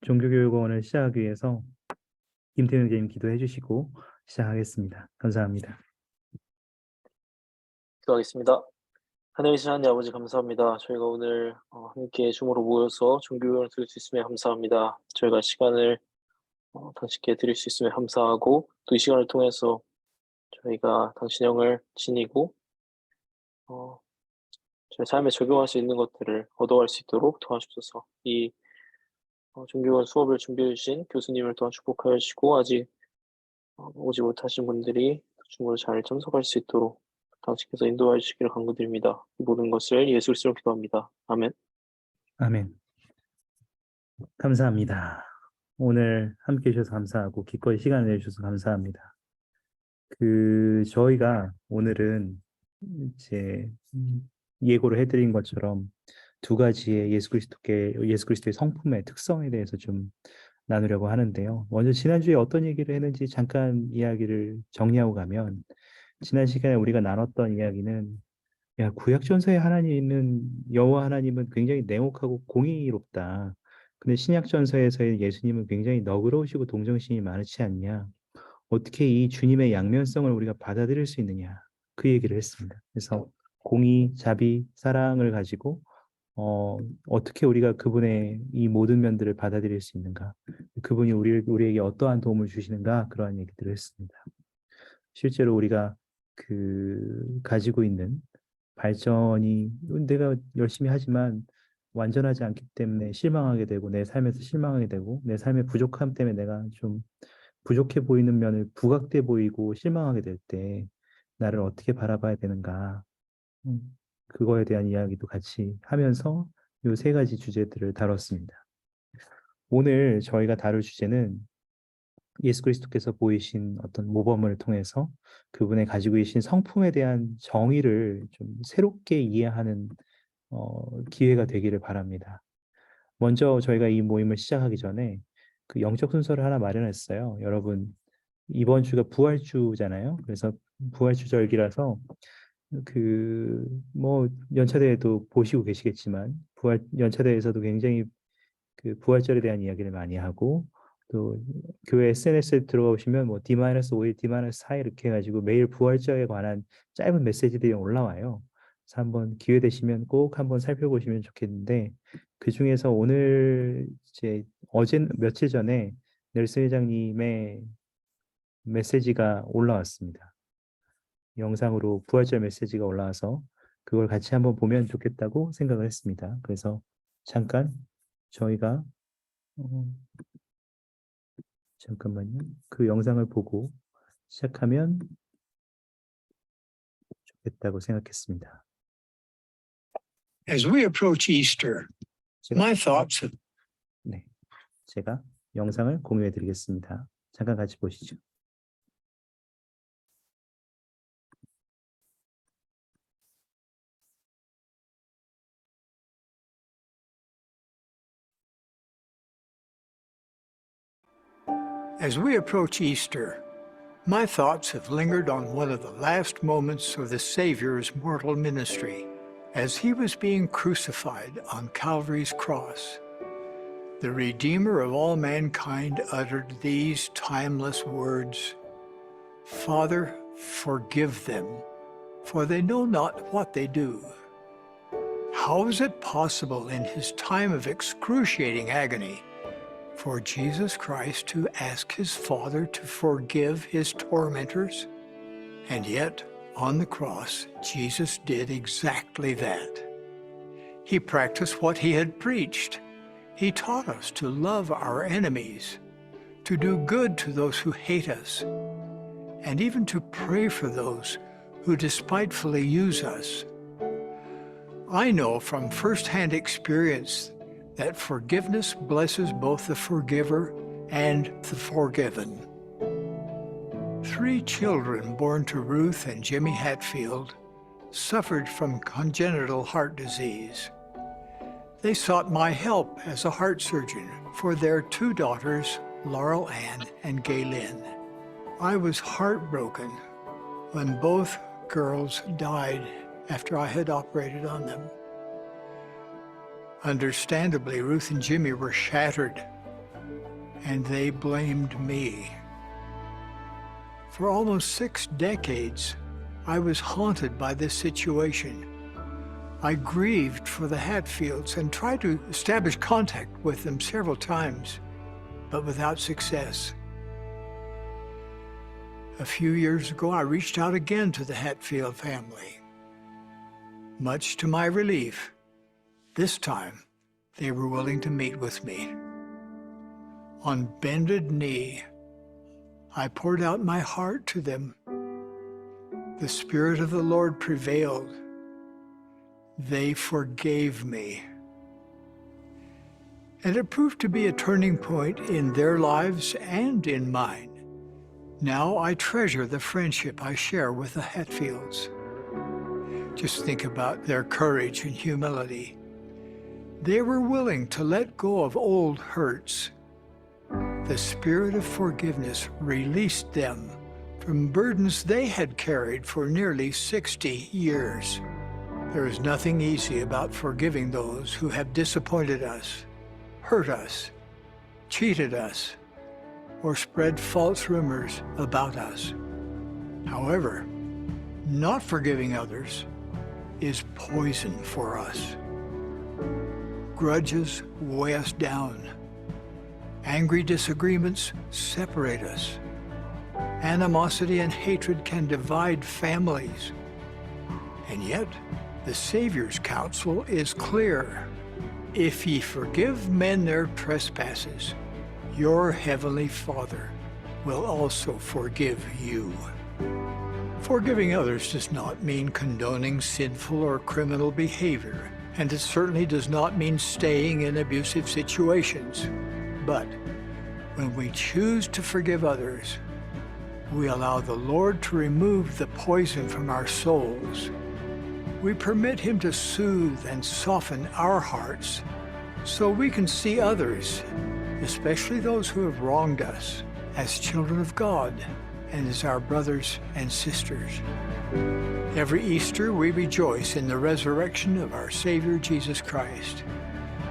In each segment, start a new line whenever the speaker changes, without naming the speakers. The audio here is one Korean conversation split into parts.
종교교육원을 시작하기 위해서 김태현 교님 기도해 주시고 시작하겠습니다. 감사합니다.
기도하겠습니다. 하늘이신 하나님 아버지 감사합니다. 저희가 오늘 함께 줌으로 모여서 종교교육을 들을 수 있음에 감사합니다. 저희가 시간을 당신께 드릴 수 있음에 감사하고 또 이 시간을 통해서 저희가 당신의 영을 지니고 저희 삶에 적용할 수 있는 것들을 얻어갈 수 있도록 도와주셔서 이 종교교육 수업을 준비해 주신 교수님을 또한 축복하여 주시고 아직 오지 못하신 분들이 줌으로 잘 참석할 수 있도록 당신께서 인도해 주시기를 간구드립니다. 이 모든 것을 예수 그리스도로 기도합니다. 아멘.
아멘. 감사합니다. 오늘 함께 해주셔서 감사하고 기꺼이 시간을 내주셔서 감사합니다. 저희가 오늘은 이제 예고를 해드린 것처럼 두 가지의 예수 그리스도의 성품의 특성에 대해서 좀 나누려고 하는데요. 먼저 지난주에 어떤 얘기를 했는지 잠깐 이야기를 정리하고 가면, 지난 시간에 우리가 나눴던 이야기는 구약전서의 여호와 하나님은 굉장히 냉혹하고 공의롭다. 근데 신약전서에서의 예수님은 굉장히 너그러우시고 동정심이 많지 않냐. 어떻게 이 주님의 양면성을 우리가 받아들일 수 있느냐. 그 얘기를 했습니다. 그래서 공의, 자비, 사랑을 가지고 어떻게 우리가 그분의 이 모든 면들을 받아들일 수 있는가. 그분이 우리에게 어떠한 도움을 주시는가. 그러한 얘기들을 했습니다. 실제로 우리가 가지고 있는 발전이 내가 열심히 하지만 완전하지 않기 때문에 실망하게 되고, 내 삶에서 실망하게 되고, 내 삶의 부족함 때문에 내가 좀 부족해 보이는 면을 부각돼 보이고 실망하게 될 때 나를 어떻게 바라봐야 되는가, 그거에 대한 이야기도 같이 하면서 이 세 가지 주제들을 다뤘습니다. 오늘 저희가 다룰 주제는 예수 그리스도께서 보이신 어떤 모범을 통해서 그분의 가지고 계신 성품에 대한 정의를 좀 새롭게 이해하는 기회가 되기를 바랍니다. 먼저 저희가 이 모임을 시작하기 전에 그 영적 순서를 하나 마련했어요. 여러분, 이번 주가 부활주잖아요. 그래서 부활주절기라서 연차대회도 보시고 계시겠지만 연차대회에서도 굉장히 부활절에 대한 이야기를 많이 하고, 또 교회 SNS에 들어가보시면 D-5일, D-4일 이렇게 해가지고 매일 부활절에 관한 짧은 메시지들이 올라와요. 그래서 한번 기회 되시면 꼭 한번 살펴보시면 좋겠는데, 그 중에서 오늘 며칠 전에 넬슨 회장님의 메시지가 올라왔습니다. 영상으로 부활절 메시지가 올라와서 그걸 같이 한번 보면 좋겠다고 생각을 했습니다. 그래서 잠깐 저희가 잠깐만요. 그 영상을 보고 시작하면 좋겠다고 생각했습니다.
As we approach Easter, my thoughts have...
네, 제가 영상을 공유해 드리겠습니다. 잠깐 같이 보시죠.
As we approach Easter, my thoughts have lingered on one of the last moments of the Savior's mortal ministry as he was being crucified on Calvary's cross. The Redeemer of all mankind uttered these timeless words, "Father, forgive them, for they know not what they do." How is it possible in his time of excruciating agony for Jesus Christ to ask his Father to forgive his tormentors? And yet, on the cross, Jesus did exactly that. He practiced what he had preached. He taught us to love our enemies, to do good to those who hate us, and even to pray for those who despitefully use us. I know from first-hand experience that forgiveness blesses both the forgiver and the forgiven. 3 children born to Ruth and Jimmy Hatfield suffered from congenital heart disease. They sought my help as a heart surgeon for their 2 daughters, Laurel Ann and Gaylyn. I was heartbroken when both girls died after I had operated on them. Understandably, Ruth and Jimmy were shattered. and they blamed me. For almost 6 decades, I was haunted by this situation. I grieved for the Hatfields and tried to establish contact with them several times, but without success. A few years ago, I reached out again to the Hatfield family. Much to my relief, this time they were willing to meet with me. On bended knee, I poured out my heart to them. The Spirit of the Lord prevailed. They forgave me. And it proved to be a turning point in their lives and in mine. Now I treasure the friendship I share with the Hatfields. Just think about their courage and humility. They were willing to let go of old hurts. The Spirit of forgiveness released them from burdens they had carried for nearly 60 years. There is nothing easy about forgiving those who have disappointed us, hurt us, cheated us, or spread false rumors about us. However, not forgiving others is poison for us. Grudges weigh us down. Angry disagreements separate us. Animosity and hatred can divide families. And yet, the Savior's counsel is clear. If ye forgive men their trespasses, your heavenly Father will also forgive you. Forgiving others does not mean condoning sinful or criminal behavior, and it certainly does not mean staying in abusive situations. But when we choose to forgive others, we allow the Lord to remove the poison from our souls. We permit Him to soothe and soften our hearts so we can see others, especially those who have wronged us, as children of God and as our brothers and sisters. Every Easter, we rejoice in the resurrection of our Savior Jesus Christ.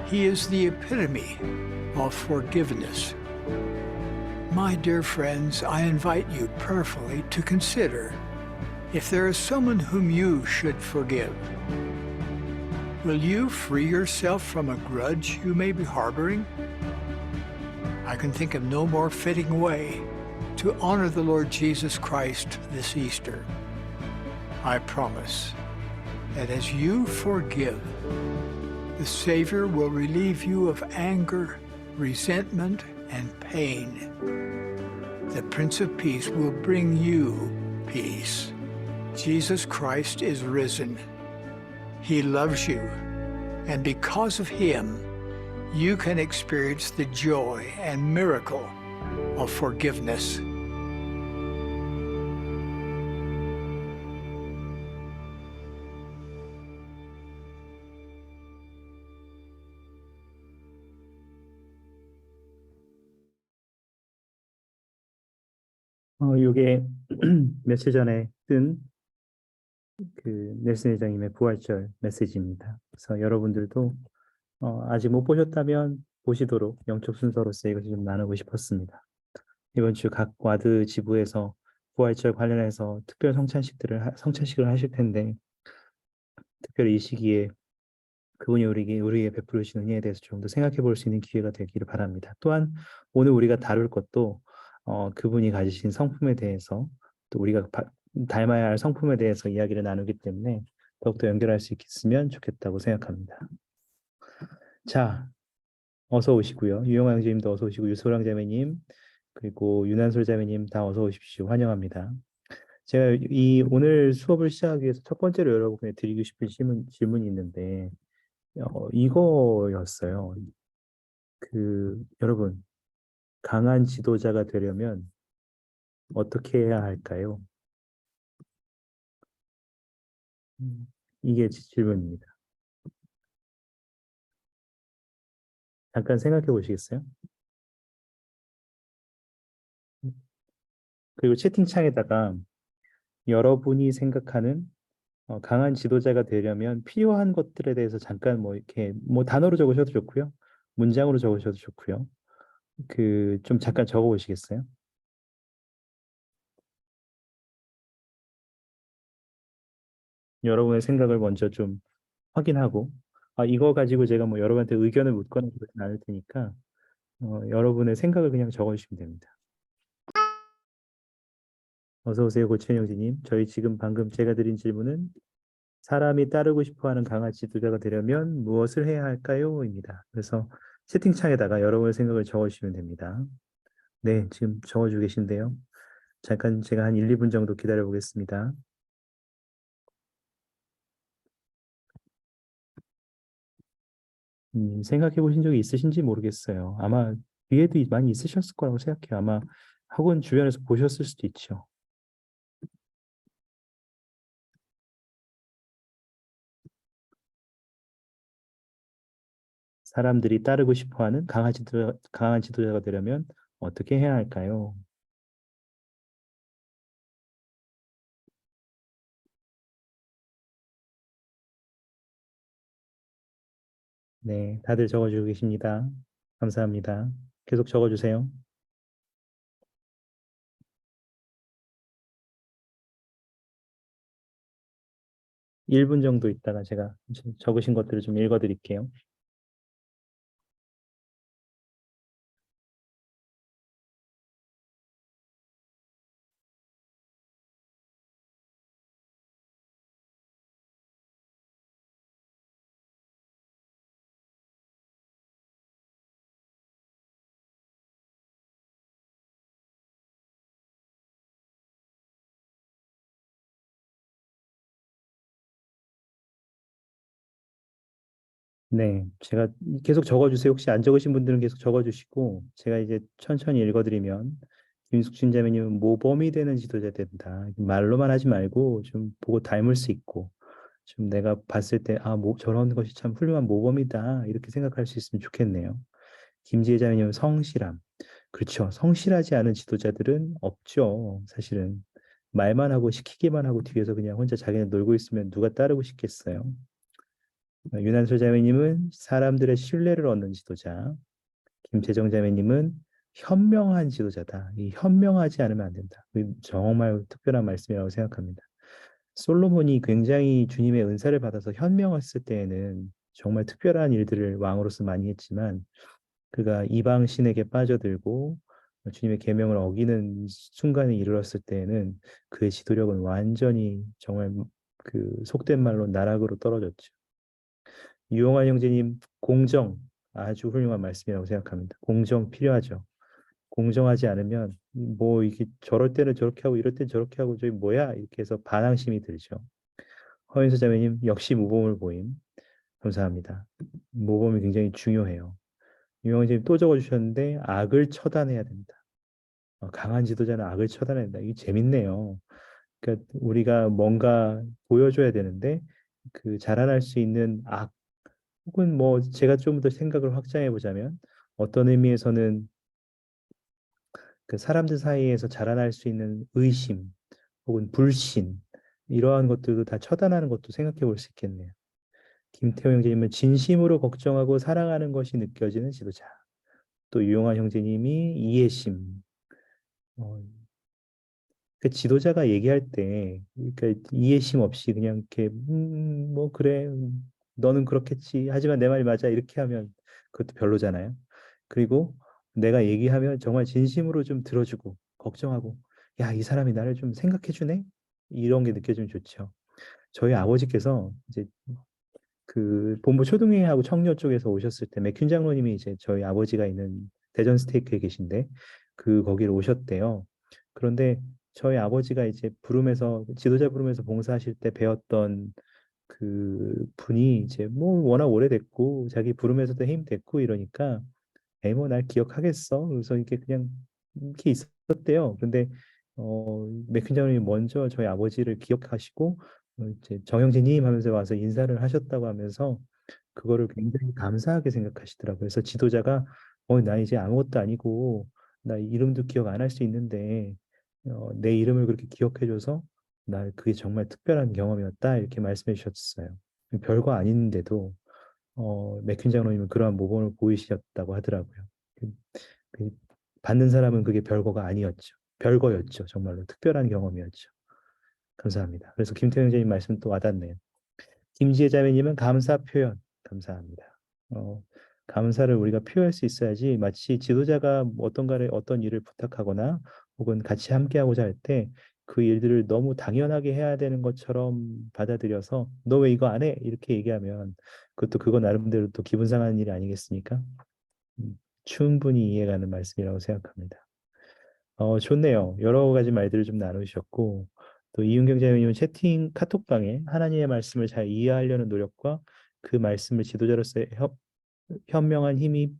He is the epitome of forgiveness. My dear friends, I invite you prayerfully to consider if there is someone whom you should forgive. Will you free yourself from a grudge you may be harboring? I can think of no more fitting way to honor the Lord Jesus Christ this Easter. I promise that as you forgive, the Savior will relieve you of anger, resentment, and pain. The Prince of Peace will bring you peace. Jesus Christ is risen. He loves you, and because of Him, you can experience the joy and miracle of forgiveness.
요게 며칠 전에 뜬 그 넬슨 회장님의 부활절 메시지입니다. 그래서 여러분들도 아직 못 보셨다면 보시도록 영적 순서로서 이것을 좀 나누고 싶었습니다. 이번 주 각 와드 지부에서 부활절 관련해서 특별 성찬식을 하실 텐데, 특별히 이 시기에 그분이 우리에게 베풀으신 은혜에 대해서 좀 더 생각해 볼 수 있는 기회가 되기를 바랍니다. 또한 오늘 우리가 다룰 것도 그분이 가지신 성품에 대해서, 또 우리가 닮아야 할 성품에 대해서 이야기를 나누기 때문에 더욱더 연결할 수 있으면 좋겠다고 생각합니다. 자, 어서 오시고요. 유영아 형제님도 어서 오시고, 유소랑 자매님, 그리고 유난솔 자매님 다 어서 오십시오. 환영합니다. 제가 오늘 수업을 시작하기 위해서 첫 번째로 여러분께 드리고 싶은 질문이 있는데, 이거였어요. 여러분, 강한 지도자가 되려면 어떻게 해야 할까요? 이게 질문입니다. 잠깐 생각해 보시겠어요? 그리고 채팅창에다가 여러분이 생각하는 강한 지도자가 되려면 필요한 것들에 대해서 잠깐 이렇게 단어로 적으셔도 좋고요. 문장으로 적으셔도 좋고요. 좀 잠깐 적어 보시겠어요? 여러분의 생각을 먼저 좀 확인하고, 이거 가지고 제가 뭐 여러분한테 의견을 묻거나 그러진 않을 테니까, 여러분의 생각을 그냥 적어주시면 됩니다. 어서 오세요, 고치현 형제님. 저희 지금 방금 제가 드린 질문은 사람이 따르고 싶어하는 강아지 지도자가 되려면 무엇을 해야 할까요? 입니다. 그래서 채팅창에다가 여러분의 생각을 적어주시면 됩니다. 네, 지금 적어주고 계신데요. 잠깐 제가 한 1, 2분 정도 기다려 보겠습니다. 생각해 보신 적이 있으신지 모르겠어요. 아마 뒤에도 많이 있으셨을 거라고 생각해요. 아마 학원 주변에서 보셨을 수도 있죠. 사람들이 따르고 싶어하는 강한 지도자가 되려면 어떻게 해야 할까요? 네, 다들 적어주고 계십니다. 감사합니다. 계속 적어주세요. 1분 정도 있다가 제가 적으신 것들을 좀 읽어드릴게요. 네, 제가 계속 적어주세요. 혹시 안 적으신 분들은 계속 적어주시고, 제가 이제 천천히 읽어드리면, 김숙진 자매님은 모범이 되는 지도자 된다. 말로만 하지 말고 좀 보고 닮을 수 있고, 좀 내가 봤을 때, 저런 것이 참 훌륭한 모범이다. 이렇게 생각할 수 있으면 좋겠네요. 김지혜 자매님은 성실함. 그렇죠. 성실하지 않은 지도자들은 없죠. 사실은. 말만 하고 시키기만 하고 뒤에서 그냥 혼자 자기네 놀고 있으면 누가 따르고 싶겠어요. 유난솔 자매님은 사람들의 신뢰를 얻는 지도자. 김재정 자매님은 현명한 지도자다. 이 현명하지 않으면 안 된다. 정말 특별한 말씀이라고 생각합니다. 솔로몬이 굉장히 주님의 은사를 받아서 현명했을 때에는 정말 특별한 일들을 왕으로서 많이 했지만 그가 이방 신에게 빠져들고 주님의 계명을 어기는 순간에 이르렀을 때에는 그의 지도력은 완전히 정말 속된 말로 나락으로 떨어졌죠. 유용한 형제님, 공정 아주 훌륭한 말씀이라고 생각합니다. 공정 필요하죠. 공정하지 않으면 뭐 이게 저럴 때는 저렇게 하고 이럴 때는 저렇게 하고 저기 뭐야 이렇게 해서 반항심이 들죠. 허인수 자매님 역시 모범을 보임. 감사합니다. 모범이 굉장히 중요해요. 유용한 형제님 또 적어주셨는데 악을 처단해야 된다. 강한 지도자는 악을 처단한다. 이게 재밌네요. 그러니까 우리가 뭔가 보여줘야 되는데 자라날 수 있는 악 혹은 뭐 제가 좀 더 생각을 확장해 보자면 어떤 의미에서는 사람들 사이에서 자라날 수 있는 의심 혹은 불신 이러한 것들도 다 처단하는 것도 생각해 볼 수 있겠네요. 김태호 형제님은 진심으로 걱정하고 사랑하는 것이 느껴지는 지도자. 또 유용한 형제님이 이해심. 어, 지도자가 얘기할 때 그러니까 이해심 없이 그냥 이렇게 뭐 그래 너는 그렇겠지 하지만 내 말이 맞아 이렇게 하면 그것도 별로잖아요. 그리고 내가 얘기하면 정말 진심으로 좀 들어주고 걱정하고 야, 이 사람이 나를 좀 생각해 주네 이런 게 느껴지면 좋죠. 저희 아버지께서 이제 본부 초등회하고 청년 쪽에서 오셨을 때 맥균 장로님이 이제 저희 아버지가 있는 대전 스테이크에 계신데 거기를 오셨대요. 그런데 저희 아버지가 이제 지도자 부름에서 봉사하실 때 배웠던 분이 이제 뭐 워낙 오래됐고 자기 부름에서도 해임 됐고 이러니까 에이 뭐 날 기억하겠어. 그래서 이렇게 그냥 이렇게 있었대요. 근데 맥퀸 장로님이 먼저 저희 아버지를 기억하시고 이제 정영진님 하면서 와서 인사를 하셨다고 하면서 그거를 굉장히 감사하게 생각하시더라고요. 그래서 지도자가 나 이제 아무것도 아니고 나 이름도 기억 안 할 수 있는데 내 이름을 그렇게 기억해줘서 나 그게 정말 특별한 경험이었다 이렇게 말씀해 주셨어요. 별거 아닌데도 맥퀸 장로님은 그러한 모범을 보이셨다고 하더라고요. 그- 받는 사람은 그게 별거가 아니었죠. 별거였죠. 정말로 특별한 경험이었죠. 감사합니다. 그래서 김태형 선생님 말씀 또 와닿네요. 김지혜 자매님은 감사 표현 감사합니다. 어, 감사를 우리가 표현할 수 있어야지 마치 지도자가 어떤 일을 부탁하거나 혹은 같이 함께하고자 할 때 그 일들을 너무 당연하게 해야 되는 것처럼 받아들여서 너 왜 이거 안 해? 이렇게 얘기하면 그거 나름대로 또 기분 상하는 일 아니겠습니까? 충분히 이해가는 말씀이라고 생각합니다. 좋네요. 여러 가지 말들을 좀 나누셨고, 또 이윤경 자매님은 채팅 카톡방에 하나님의 말씀을 잘 이해하려는 노력과 그 말씀을 지도자로서의 현명한 힘이,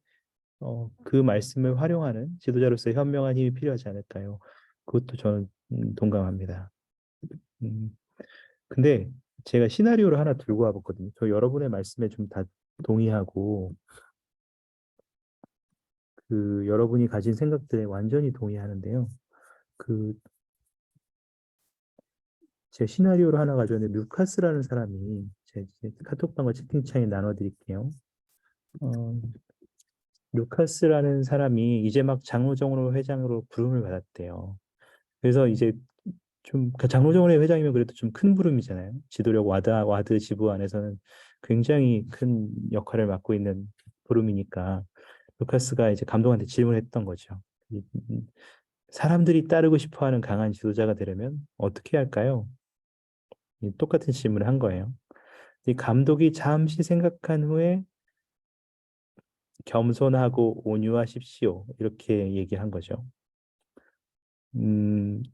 그 말씀을 활용하는 지도자로서의 현명한 힘이 필요하지 않을까요? 그것도 저는 동감합니다. 음, 근데 제가 시나리오를 하나 들고 와봤거든요. 저 여러분의 말씀에 좀 다 동의하고, 그 여러분이 가진 생각들에 완전히 동의하는데요. 그 제 시나리오를 하나 가져왔는데 루카스라는 사람이 제 카톡방과 채팅창에 나눠드릴게요. 어, 루카스라는 사람이 이제 막 장로정로 회장으로 부름을 받았대요. 그래서 이제 장로정로 회장이면 그래도 좀 큰 부름이잖아요. 지도력 와드 지부 안에서는 굉장히 큰 역할을 맡고 있는 부름이니까 루카스가 이제 감독한테 질문했던 거죠. 사람들이 따르고 싶어하는 강한 지도자가 되려면 어떻게 할까요? 똑같은 질문을 한 거예요. 이 감독이 잠시 생각한 후에 겸손하고 온유하십시오. 이렇게 얘기한 거죠.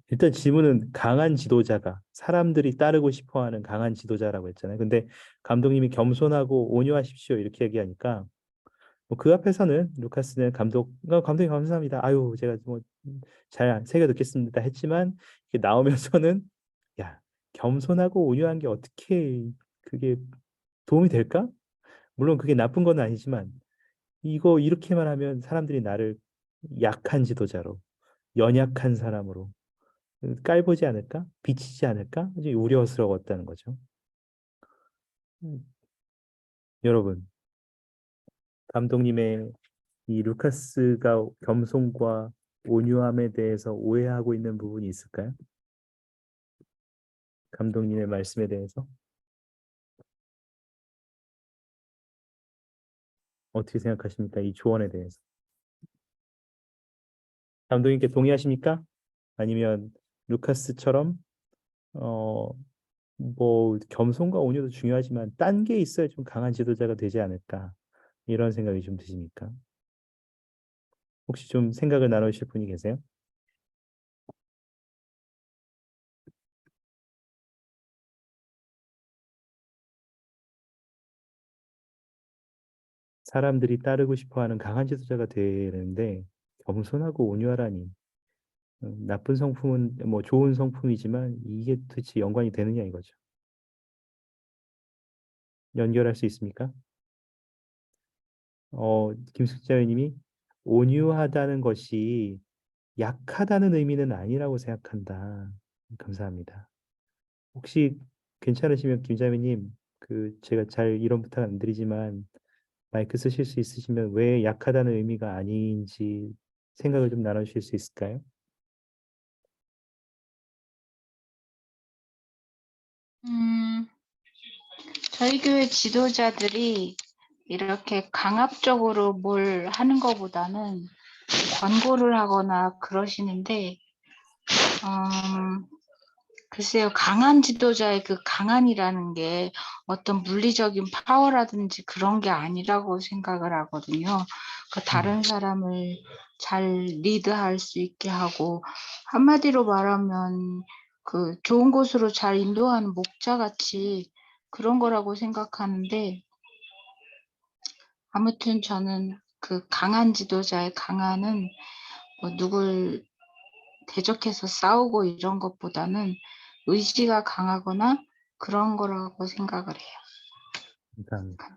일단 질문은 강한 지도자가 사람들이 따르고 싶어하는 강한 지도자라고 했잖아요. 근데 감독님이 겸손하고 온유하십시오. 이렇게 얘기하니까 뭐그 앞에서는 루카스는 감독님 감사합니다. 아유 제가 뭐 잘 새겨 듣겠습니다 했지만 이게 나오면서는 야 겸손하고 온유한 게 어떻게 그게 도움이 될까? 물론 그게 나쁜 건 아니지만 이거 이렇게만 하면 사람들이 나를 약한 지도자로, 연약한 사람으로 깔보지 않을까? 비치지 않을까? 이제 우려스러웠다는 거죠. 음, 여러분, 감독님의 이 루카스가 겸손과 온유함에 대해서 오해하고 있는 부분이 있을까요? 감독님의 말씀에 대해서 어떻게 생각하십니까? 이 조언에 대해서. 감독님께 동의하십니까? 아니면 루카스처럼 어, 뭐 겸손과 온유도 중요하지만 딴 게 있어야 좀 강한 지도자가 되지 않을까 이런 생각이 좀 드십니까? 혹시 좀 생각을 나누실 분이 계세요? 사람들이 따르고 싶어하는 강한 지도자가 되는데 겸손하고 온유하라니 나쁜 성품은 뭐 좋은 성품이지만 이게 도대체 연관이 되느냐 이거죠. 연결할 수 있습니까? 김숙자님이 온유하다는 것이 약하다는 의미는 아니라고 생각한다. 감사합니다. 혹시 괜찮으시면 김자매님 제가 잘 이런 부탁 안 드리지만 마이크 쓰실 수 있으시면 왜 약하다는 의미가 아닌지 생각을 좀 나눠주실 수 있을까요?
음, 저희 교회 지도자들이 이렇게 강압적으로 뭘 하는 것보다는 권고를 하거나 그러시는데, 글쎄요, 강한 지도자의 그 강한이라는 게 어떤 물리적인 파워라든지 그런 게 아니라고 생각을 하거든요. 그 다른 사람을 잘 리드할 수 있게 하고, 한마디로 말하면 그 좋은 곳으로 잘 인도하는 목자같이 그런 거라고 생각하는데, 아무튼 저는 그 강한 지도자의 강한은 뭐 누굴 대적해서 싸우고 이런 것보다는 의지가 강하거나 그런 거라고 생각을 해요.
감사합니다.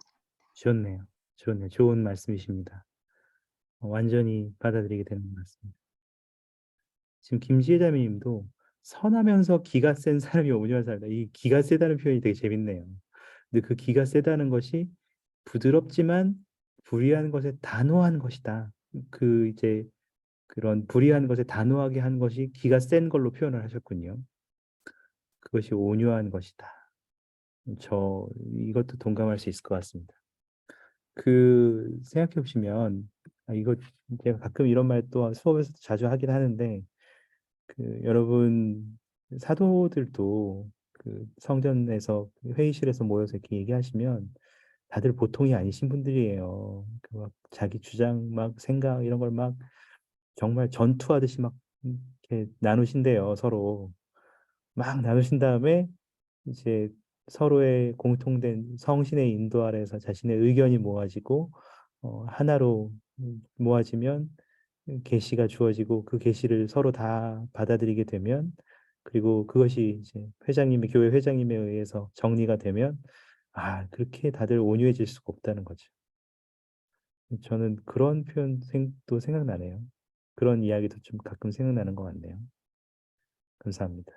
좋네요. 좋네요. 좋은 말씀이십니다. 완전히 받아들이게 되는 것 같습니다. 지금 김지혜 자매님도 선하면서 기가 센 사람이 온유한 사람이다. 이 기가 세다는 표현이 되게 재밌네요. 근데 그 기가 세다는 것이 부드럽지만 불의한 것에 단호한 것이다. 그 이제 그런 불의한 것에 단호하게 한 것이 기가 센 걸로 표현을 하셨군요. 그것이 온유한 것이다. 저 이것도 동감할 수 있을 것 같습니다. 그 생각해 보시면 이거 제가 가끔 이런 말 또 수업에서 자주 하긴 하는데 그 여러분 사도들도 그 성전에서 회의실에서 모여서 이렇게 얘기하시면 다들 보통이 아니신 분들이에요. 그막 자기 주장 막 생각 이런 걸 막 정말 전투하듯이 막 이렇게 나누신대요, 서로. 막 나누신 다음에 이제 서로의 공통된 성신의 인도 아래에서 자신의 의견이 모아지고 하나로 모아지면 계시가 주어지고 그 계시를 서로 다 받아들이게 되면 그리고 그것이 이제 회장님의 교회 회장님에 의해서 정리가 되면 그렇게 다들 온유해질 수가 없다는 거죠. 저는 그런 표현도 생각나네요. 그런 이야기도 좀 가끔 생각나는 것 같네요. 감사합니다.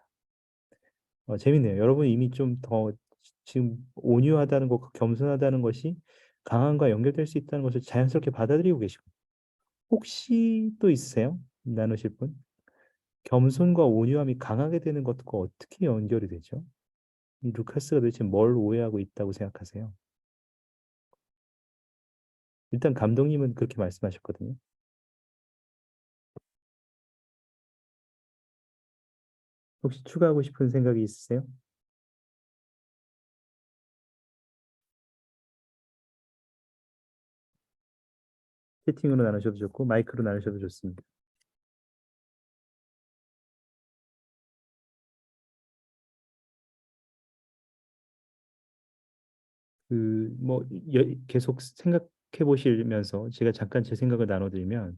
재밌네요. 여러분 이미 좀 더 지금 온유하다는 것, 겸손하다는 것이 강함과 연결될 수 있다는 것을 자연스럽게 받아들이고 계시고 혹시 또 있으세요? 나누실 분? 겸손과 온유함이 강하게 되는 것과 어떻게 연결이 되죠? 이 루카스가 도대체 뭘 오해하고 있다고 생각하세요? 일단 감독님은 그렇게 말씀하셨거든요. 혹시 추가하고 싶은 생각이 있으세요? 채팅으로 나누셔도 좋고 마이크로 나누셔도 좋습니다. 뭐 계속 생각해 보시면서 제가 잠깐 제 생각을 나눠드리면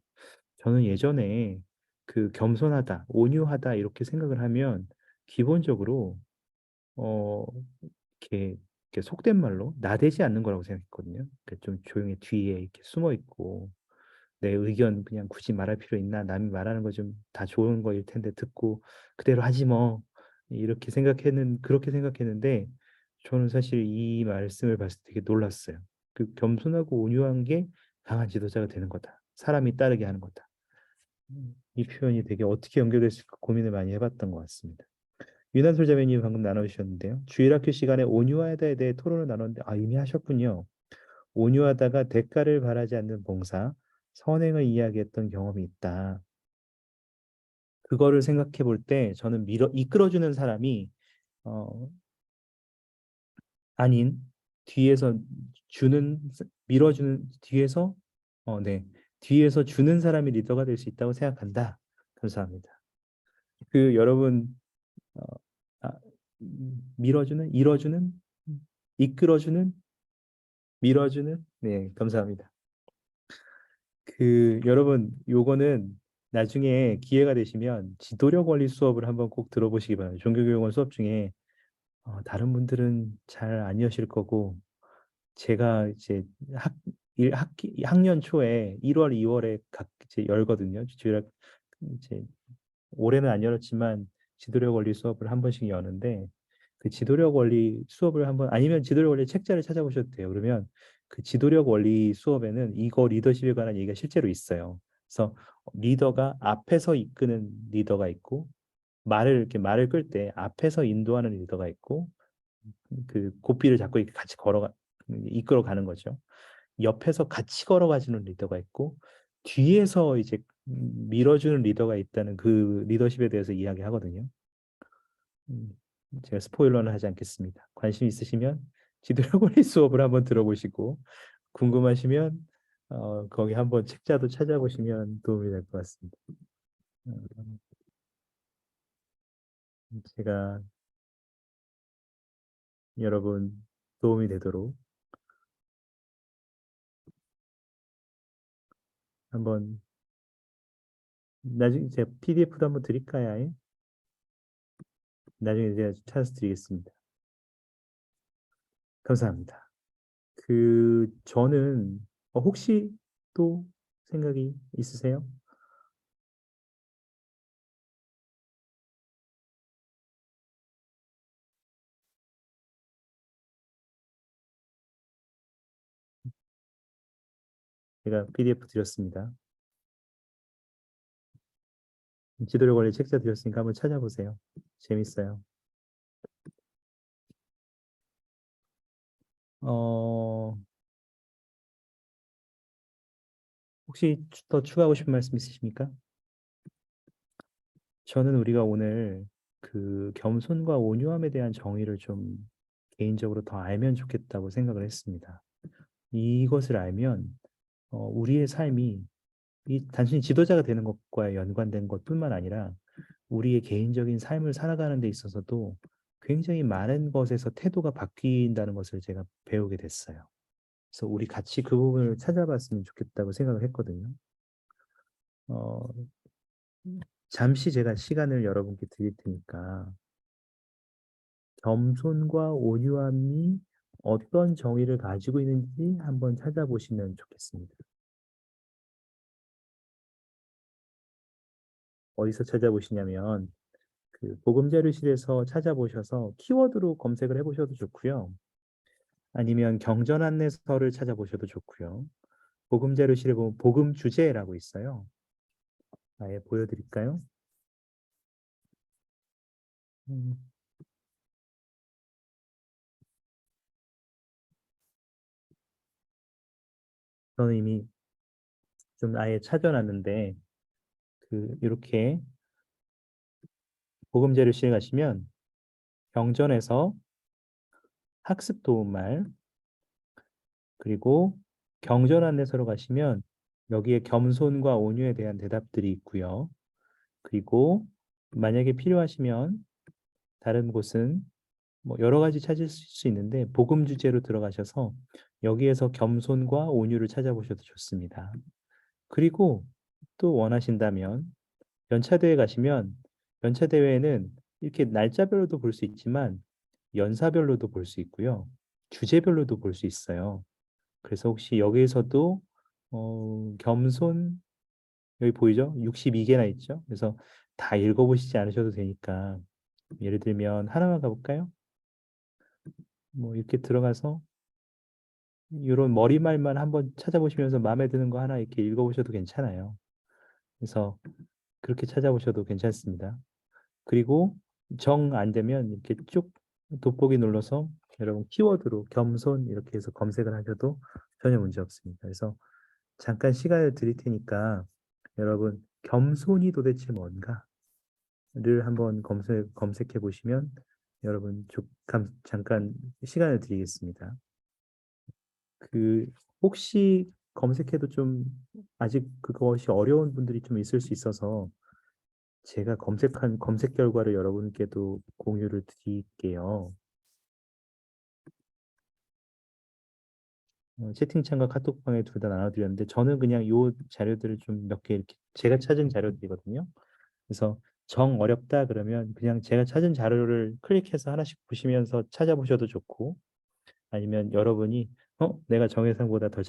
저는 예전에 그 겸손하다, 온유하다 이렇게 생각을 하면 기본적으로 어 이렇게, 이렇게 속된 말로 나대지 않는 거라고 생각했거든요. 좀 조용히 뒤에 이렇게 숨어 있고 내 의견 그냥 굳이 말할 필요 있나? 남이 말하는 거 좀 다 좋은 거일 텐데 듣고 그대로 하지 뭐. 그렇게 생각했는데 저는 사실 이 말씀을 봤을 때 되게 놀랐어요. 그 겸손하고 온유한 게 강한 지도자가 되는 거다. 사람이 따르게 하는 거다. 이 표현이 되게 어떻게 연결됐을까 고민을 많이 해봤던 것 같습니다. 유난솔 자매님 방금 나눠주셨는데요. 주일학교 시간에 온유하다에 대해 토론을 나눴는데 이미 하셨군요. 온유하다가 대가를 바라지 않는 봉사, 선행을 이야기했던 경험이 있다. 그거를 생각해 볼 때 저는 이끌어주는 사람이 어, 아닌 뒤에서 밀어주는 네, 뒤에서 주는 사람이 리더가 될 수 있다고 생각한다. 감사합니다. 여러분 어, 아, 밀어주는, 이끌어주는, 밀어주는, 네, 감사합니다. 여러분, 요거는 나중에 기회가 되시면 지도력 원리 수업을 한번 꼭 들어보시기 바랍니다. 종교교육원 수업 중에 다른 분들은 잘 아니었을 거고 제가 이제 학년 초에 1월, 2월에 각 이제 열거든요. 이제 올해는 안 열었지만 지도력 원리 수업을 한 번씩 여는데 그 지도력 원리 수업을 한번 아니면 지도력 원리 책자를 찾아보셔도 돼요. 그러면 그 지도력 원리 수업에는 이거 리더십에 관한 얘기가 실제로 있어요. 그래서 리더가 앞에서 이끄는 리더가 있고 말을 끌 때 앞에서 인도하는 리더가 있고 그 고삐를 잡고 이렇게 같이 이끌어 가는 거죠. 옆에서 같이 걸어가주는 리더가 있고 뒤에서 이제 밀어주는 리더가 있다는 그 리더십에 대해서 이야기하거든요. 음, 제가 스포일러는 하지 않겠습니다. 관심 있으시면 지도력 원리 수업을 한번 들어보시고 궁금하시면 거기 한번 책자도 찾아보시면 도움이 될 것 같습니다. 음, 제가 여러분 도움이 되도록 한번 나중에 제가 PDF도 한번 드릴까요? 아예? 나중에 제가 찾아서 드리겠습니다. 감사합니다. 저는 혹시 또 생각이 있으세요? 제가 PDF 드렸습니다. 지도력 원리 책자 드렸으니까 한번 찾아보세요. 재밌어요. 어, 혹시 더 추가하고 싶은 말씀 있으십니까? 저는 우리가 오늘 그 겸손과 온유함에 대한 정의를 좀 개인적으로 더 알면 좋겠다고 생각을 했습니다. 이것을 알면 우리의 삶이 이 단순히 지도자가 되는 것과 연관된 것뿐만 아니라 우리의 개인적인 삶을 살아가는 데 있어서도 굉장히 많은 것에서 태도가 바뀐다는 것을 제가 배우게 됐어요. 그래서 우리 같이 그 부분을 찾아봤으면 좋겠다고 생각을 했거든요. 어, 잠시 제가 시간을 여러분께 드릴 테니까 겸손과 온유함이 어떤 정의를 가지고 있는지 한번 찾아보시면 좋겠습니다. 어디서 찾아보시냐면 그 복음자료실에서 찾아보셔서 키워드로 검색을 해보셔도 좋고요. 아니면 경전 안내서를 찾아보셔도 좋고요. 복음자료실에 보면 복음 주제라고 있어요. 아예 보여드릴까요? 음, 저는 이미 좀 아예 찾아놨는데 그 이렇게 복음자료실에 가시면 경전에서 학습 도움말 그리고 경전 안내서로 가시면 여기에 겸손과 온유에 대한 대답들이 있고요. 그리고 만약에 필요하시면 다른 곳은 뭐 여러 가지 찾을 수 있는데 복음 주제로 들어가셔서 여기에서 겸손과 온유를 찾아보셔도 좋습니다. 그리고 또 원하신다면 연차대회 가시면 연차대회는 이렇게 날짜별로도 볼 수 있지만 연사별로도 볼 수 있고요. 주제별로도 볼 수 있어요. 그래서 혹시 여기에서도 겸손 여기 보이죠? 62개나 있죠? 그래서 다 읽어보시지 않으셔도 되니까 예를 들면 하나만 가볼까요? 뭐 이렇게 들어가서 이런 머리말만 한번 찾아보시면서 마음에 드는 거 하나 이렇게 읽어보셔도 괜찮아요. 그래서 그렇게 찾아보셔도 괜찮습니다. 그리고 정 안 되면 이렇게 쭉 돋보기 눌러서 여러분 키워드로 겸손 이렇게 해서 검색을 하셔도 전혀 문제 없습니다. 그래서 잠깐 시간을 드릴 테니까 여러분 겸손이 도대체 뭔가를 한번 검색해 보시면 여러분 잠깐 시간을 드리겠습니다. 그 혹시 검색해도 좀 아직 그것이 어려운 분들이 좀 있을 수 있어서 제가 검색한 검색 결과를 여러분께도 공유를 드릴게요. 채팅창과 카톡방에 둘 다 나눠드렸는데 저는 그냥 요 자료들을 좀 몇 개 이렇게 제가 찾은 자료들이거든요. 그래서 정 어렵다 그러면 그냥 제가 찾은 자료를 클릭해서 하나씩 보시면서 찾아보셔도 좋고 아니면 여러분이 내가 정혜성보다 더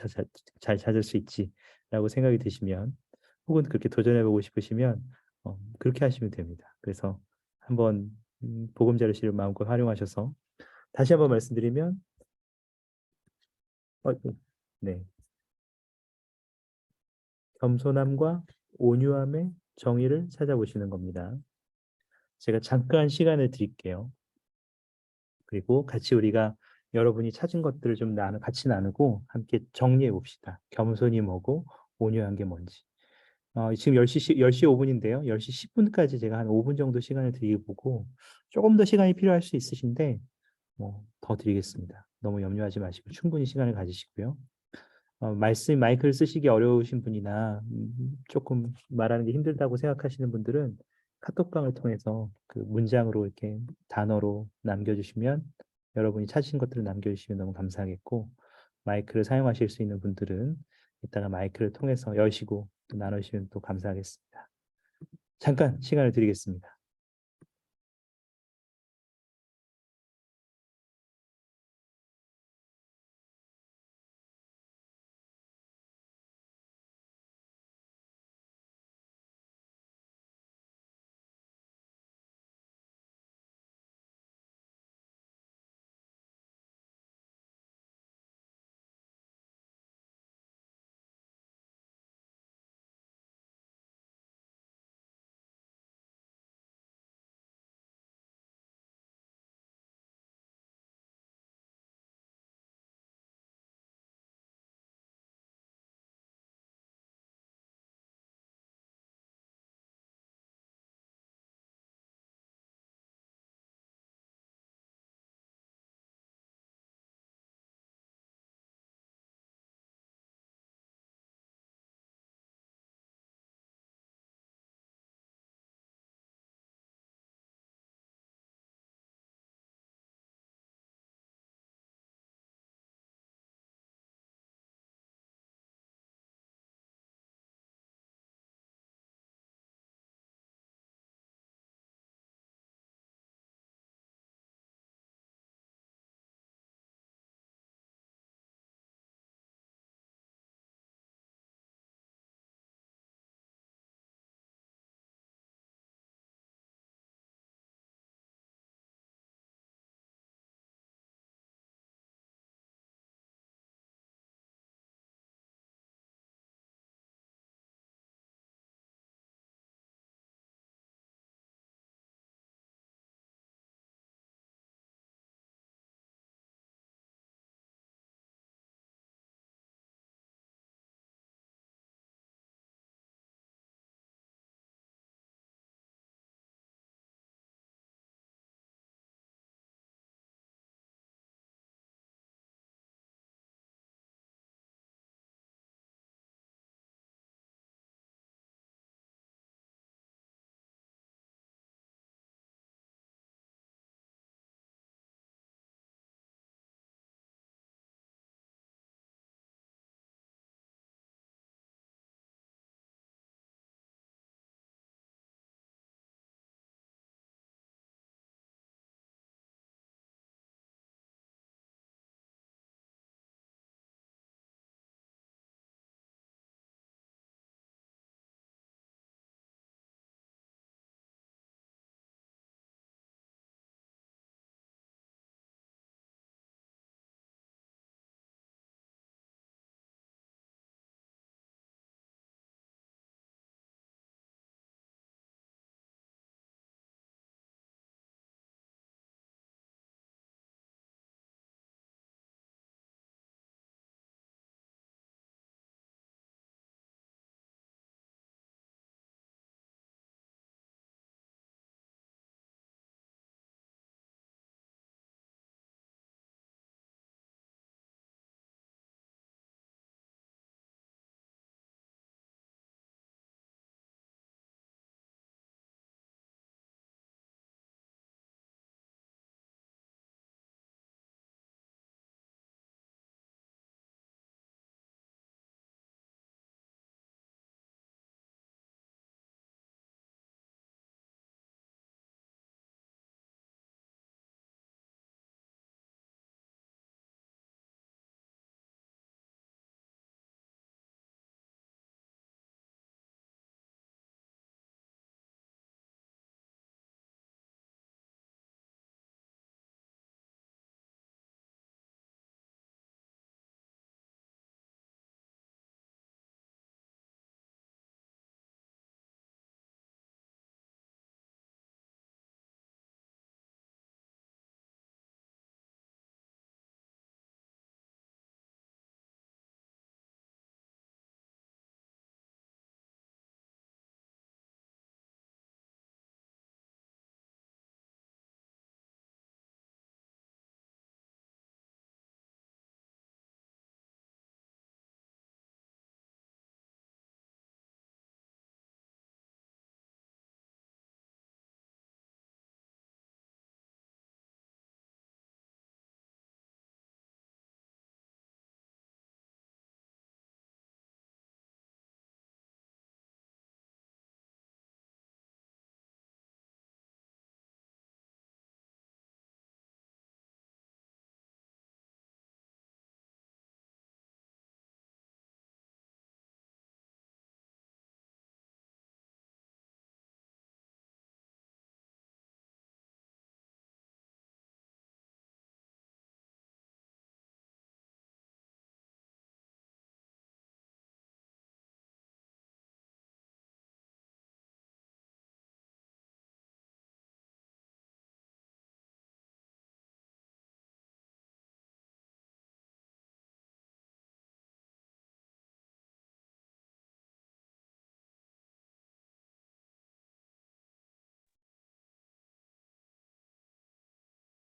잘 찾을 수 있지라고 생각이 드시면 혹은 그렇게 도전해보고 싶으시면 그렇게 하시면 됩니다. 그래서 한번 복음 자료실을 마음껏 활용하셔서 다시 한번 말씀드리면 어, 네, 겸손함과 온유함의 정의를 찾아보시는 겁니다. 제가 잠깐 시간을 드릴게요. 그리고 같이 우리가 여러분이 찾은 것들을 좀 같이 나누고 함께 정리해 봅시다. 겸손이 뭐고 온유한 게 뭔지. 지금 10시 5분인데요. 10시 10분까지 제가 한 5분 정도 시간을 드리고 조금 더 시간이 필요할 수 있으신데 뭐 더 드리겠습니다. 너무 염려하지 마시고 충분히 시간을 가지시고요. 마이크를 쓰시기 어려우신 분이나 조금 말하는 게 힘들다고 생각하시는 분들은 카톡방을 통해서 그 문장으로 이렇게 단어로 남겨주시면 여러분이 찾으신 것들을 남겨주시면 너무 감사하겠고 마이크를 사용하실 수 있는 분들은 이따가 마이크를 통해서 여시고 또 나누시면 또 감사하겠습니다. 잠깐 시간을 드리겠습니다.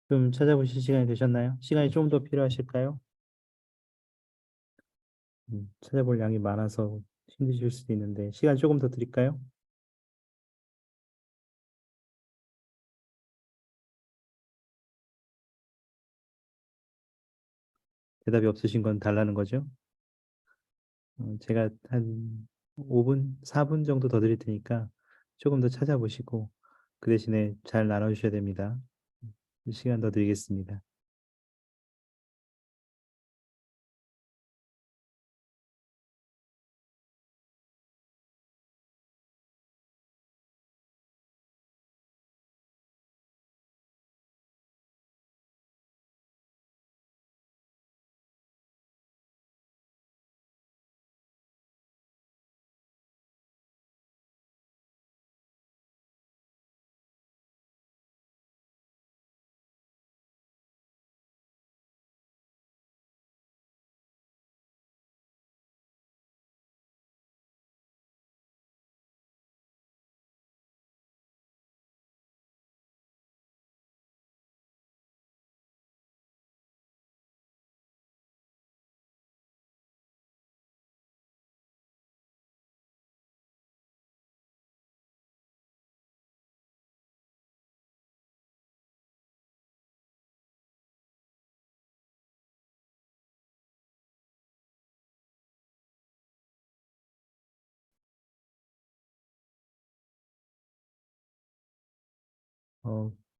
좀 찾아보실 시간이 되셨나요? 시간이 좀 더 필요하실까요? 찾아볼 양이 많아서 힘드실 수도 있는데 시간 조금 더 드릴까요? 대답이 없으신 건 달라는 거죠? 제가 한 5분, 4분 정도 더 드릴 테니까 조금 더 찾아보시고 그 대신에 잘 나눠주셔야 됩니다. 시간 더 드리겠습니다.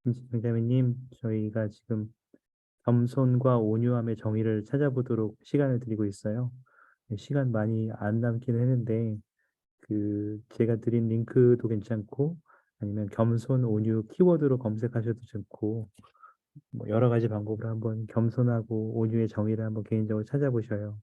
김대민님, 저희가 지금 겸손과 온유함의 정의를 찾아보도록 시간을 드리고 있어요. 시간 많이 안 남기는 했는데 제가 드린 링크도 괜찮고 아니면 겸손, 온유 키워드로 검색하셔도 좋고 뭐 여러 가지 방법으로 한번 겸손하고 온유의 정의를 한번 개인적으로 찾아보셔요.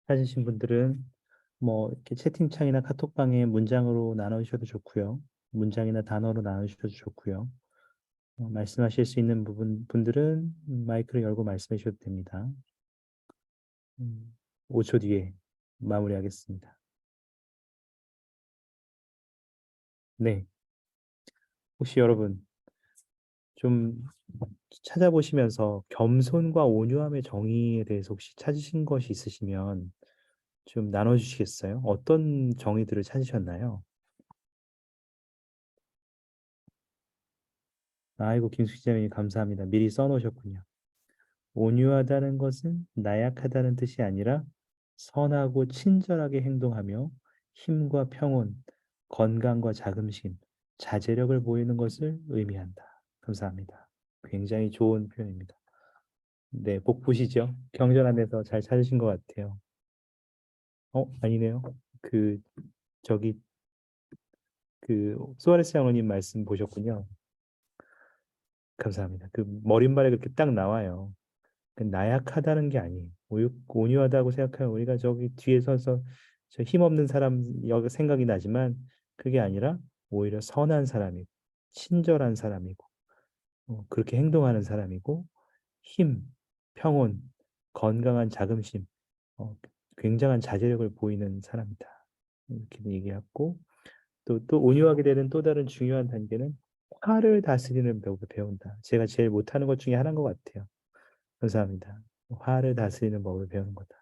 찾으신 분들은 뭐 이렇게 채팅창이나 카톡방에 문장으로 나누셔도 좋고요. 문장이나 단어로 나누셔도 좋고요. 말씀하실 수 있는 분들은 마이크를 열고 말씀해 주셔도 됩니다. 5초 뒤에 마무리하겠습니다. 네. 혹시 여러분 좀 찾아보시면서 겸손과 온유함의 정의에 대해서 혹시 찾으신 것이 있으시면 좀 나눠주시겠어요? 어떤 정의들을 찾으셨나요? 아이고, 김숙 기자님 감사합니다. 미리 써놓으셨군요. 온유하다는 것은 나약하다는 뜻이 아니라 선하고 친절하게 행동하며 힘과 평온, 건강과 자긍심, 자제력을 보이는 것을 의미한다. 감사합니다. 굉장히 좋은 표현입니다. 네, 복 보시죠. 경전한 데서 잘 찾으신 것 같아요. 아니네요. 그 저기 소아레스 장로님 말씀 보셨군요. 감사합니다. 그 머릿말에 그렇게 딱 나와요. 나약하다는 게 아니에요. 온유하다고 생각하면 우리가 저기 뒤에 서서 저 힘없는 사람 생각이 나지만 그게 아니라 오히려 선한 사람이고 친절한 사람이고 그렇게 행동하는 사람이고 힘, 평온, 건강한 자긍심, 굉장한 자제력을 보이는 사람이다. 이렇게 얘기하고 또 온유하게 되는 또 다른 중요한 단계는 화를 다스리는 법을 배운다. 제가 제일 못하는 것 중에 하나인 것 같아요. 감사합니다. 화를 다스리는 법을 배우는 거다.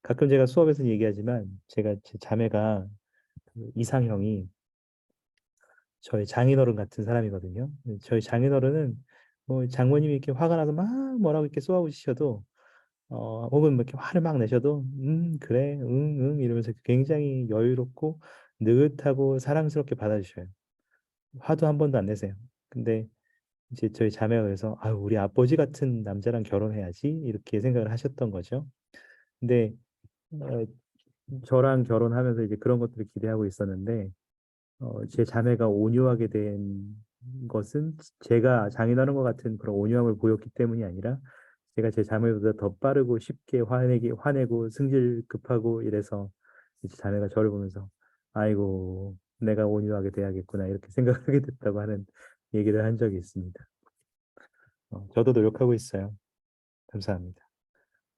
가끔 제가 수업에서 얘기하지만 제가 제 자매가 그 이상형이 저희 장인어른 같은 사람이거든요. 저희 장인어른은 뭐 장모님이 이렇게 화가 나서 막 뭐라고 이렇게 쏘아부시셔도 혹은 뭐 이렇게 화를 막 내셔도 그래 이러면서 굉장히 여유롭고 느긋하고 사랑스럽게 받아주셔요. 화도 한 번도 안 내세요. 근데 이제 저희 자매가 그래서 아유 우리 아버지 같은 남자랑 결혼해야지 이렇게 생각을 하셨던 거죠. 근데 어, 저랑 결혼하면서 이제 그런 것들을 기대하고 있었는데 제 자매가 온유하게 된 것은 제가 장인어른 것 같은 그런 온유함을 보였기 때문이 아니라 제가 제 자매보다 더 빠르고 쉽게 화내고 승질 급하고 이래서 이제 자매가 저를 보면서 아이고 내가 온유하게 돼야겠구나 이렇게 생각하게 됐다고 하는 얘기를 한 적이 있습니다. 저도 노력하고 있어요. 감사합니다.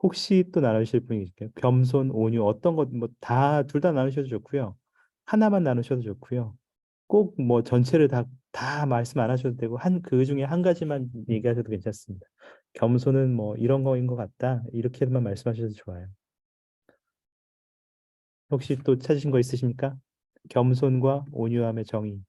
혹시 또 나누실 분이 있을까요? 겸손, 온유 어떤 것 뭐 다 둘 다 나누셔도 좋고요. 하나만 나누셔도 좋고요. 꼭 뭐 전체를 다 말씀 안 하셔도 되고 한 그 중에 한 가지만 얘기하셔도 괜찮습니다. 겸손은 뭐 이런 거인 것 같다. 이렇게만 말씀하셔도 좋아요. 혹시 또 찾으신 거 있으십니까? 겸손과 온유함의 정의.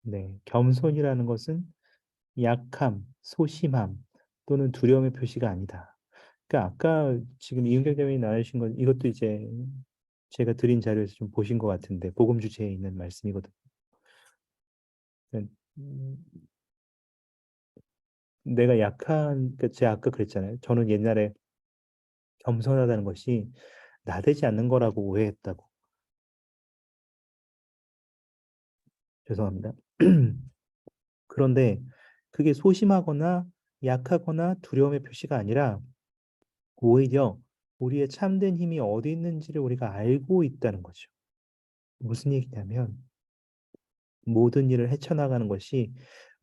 네, 겸손이라는 것은 약함, 소심함 또는 두려움의 표시가 아니다. 그러니까 아까 지금 이은경 대원이 나누신 건 이것도 이제 제가 드린 자료에서 좀 보신 것 같은데 복음 주제에 있는 말씀이거든요. 그러니까, 내가 약한, 그러니까 제가 아까 그랬잖아요. 저는 옛날에 겸손하다는 것이 나대지 않는 거라고 오해했다고. 죄송합니다. 그런데 그게 소심하거나 약하거나 두려움의 표시가 아니라 오히려 우리의 참된 힘이 어디 있는지를 우리가 알고 있다는 거죠. 무슨 얘기냐면 모든 일을 헤쳐나가는 것이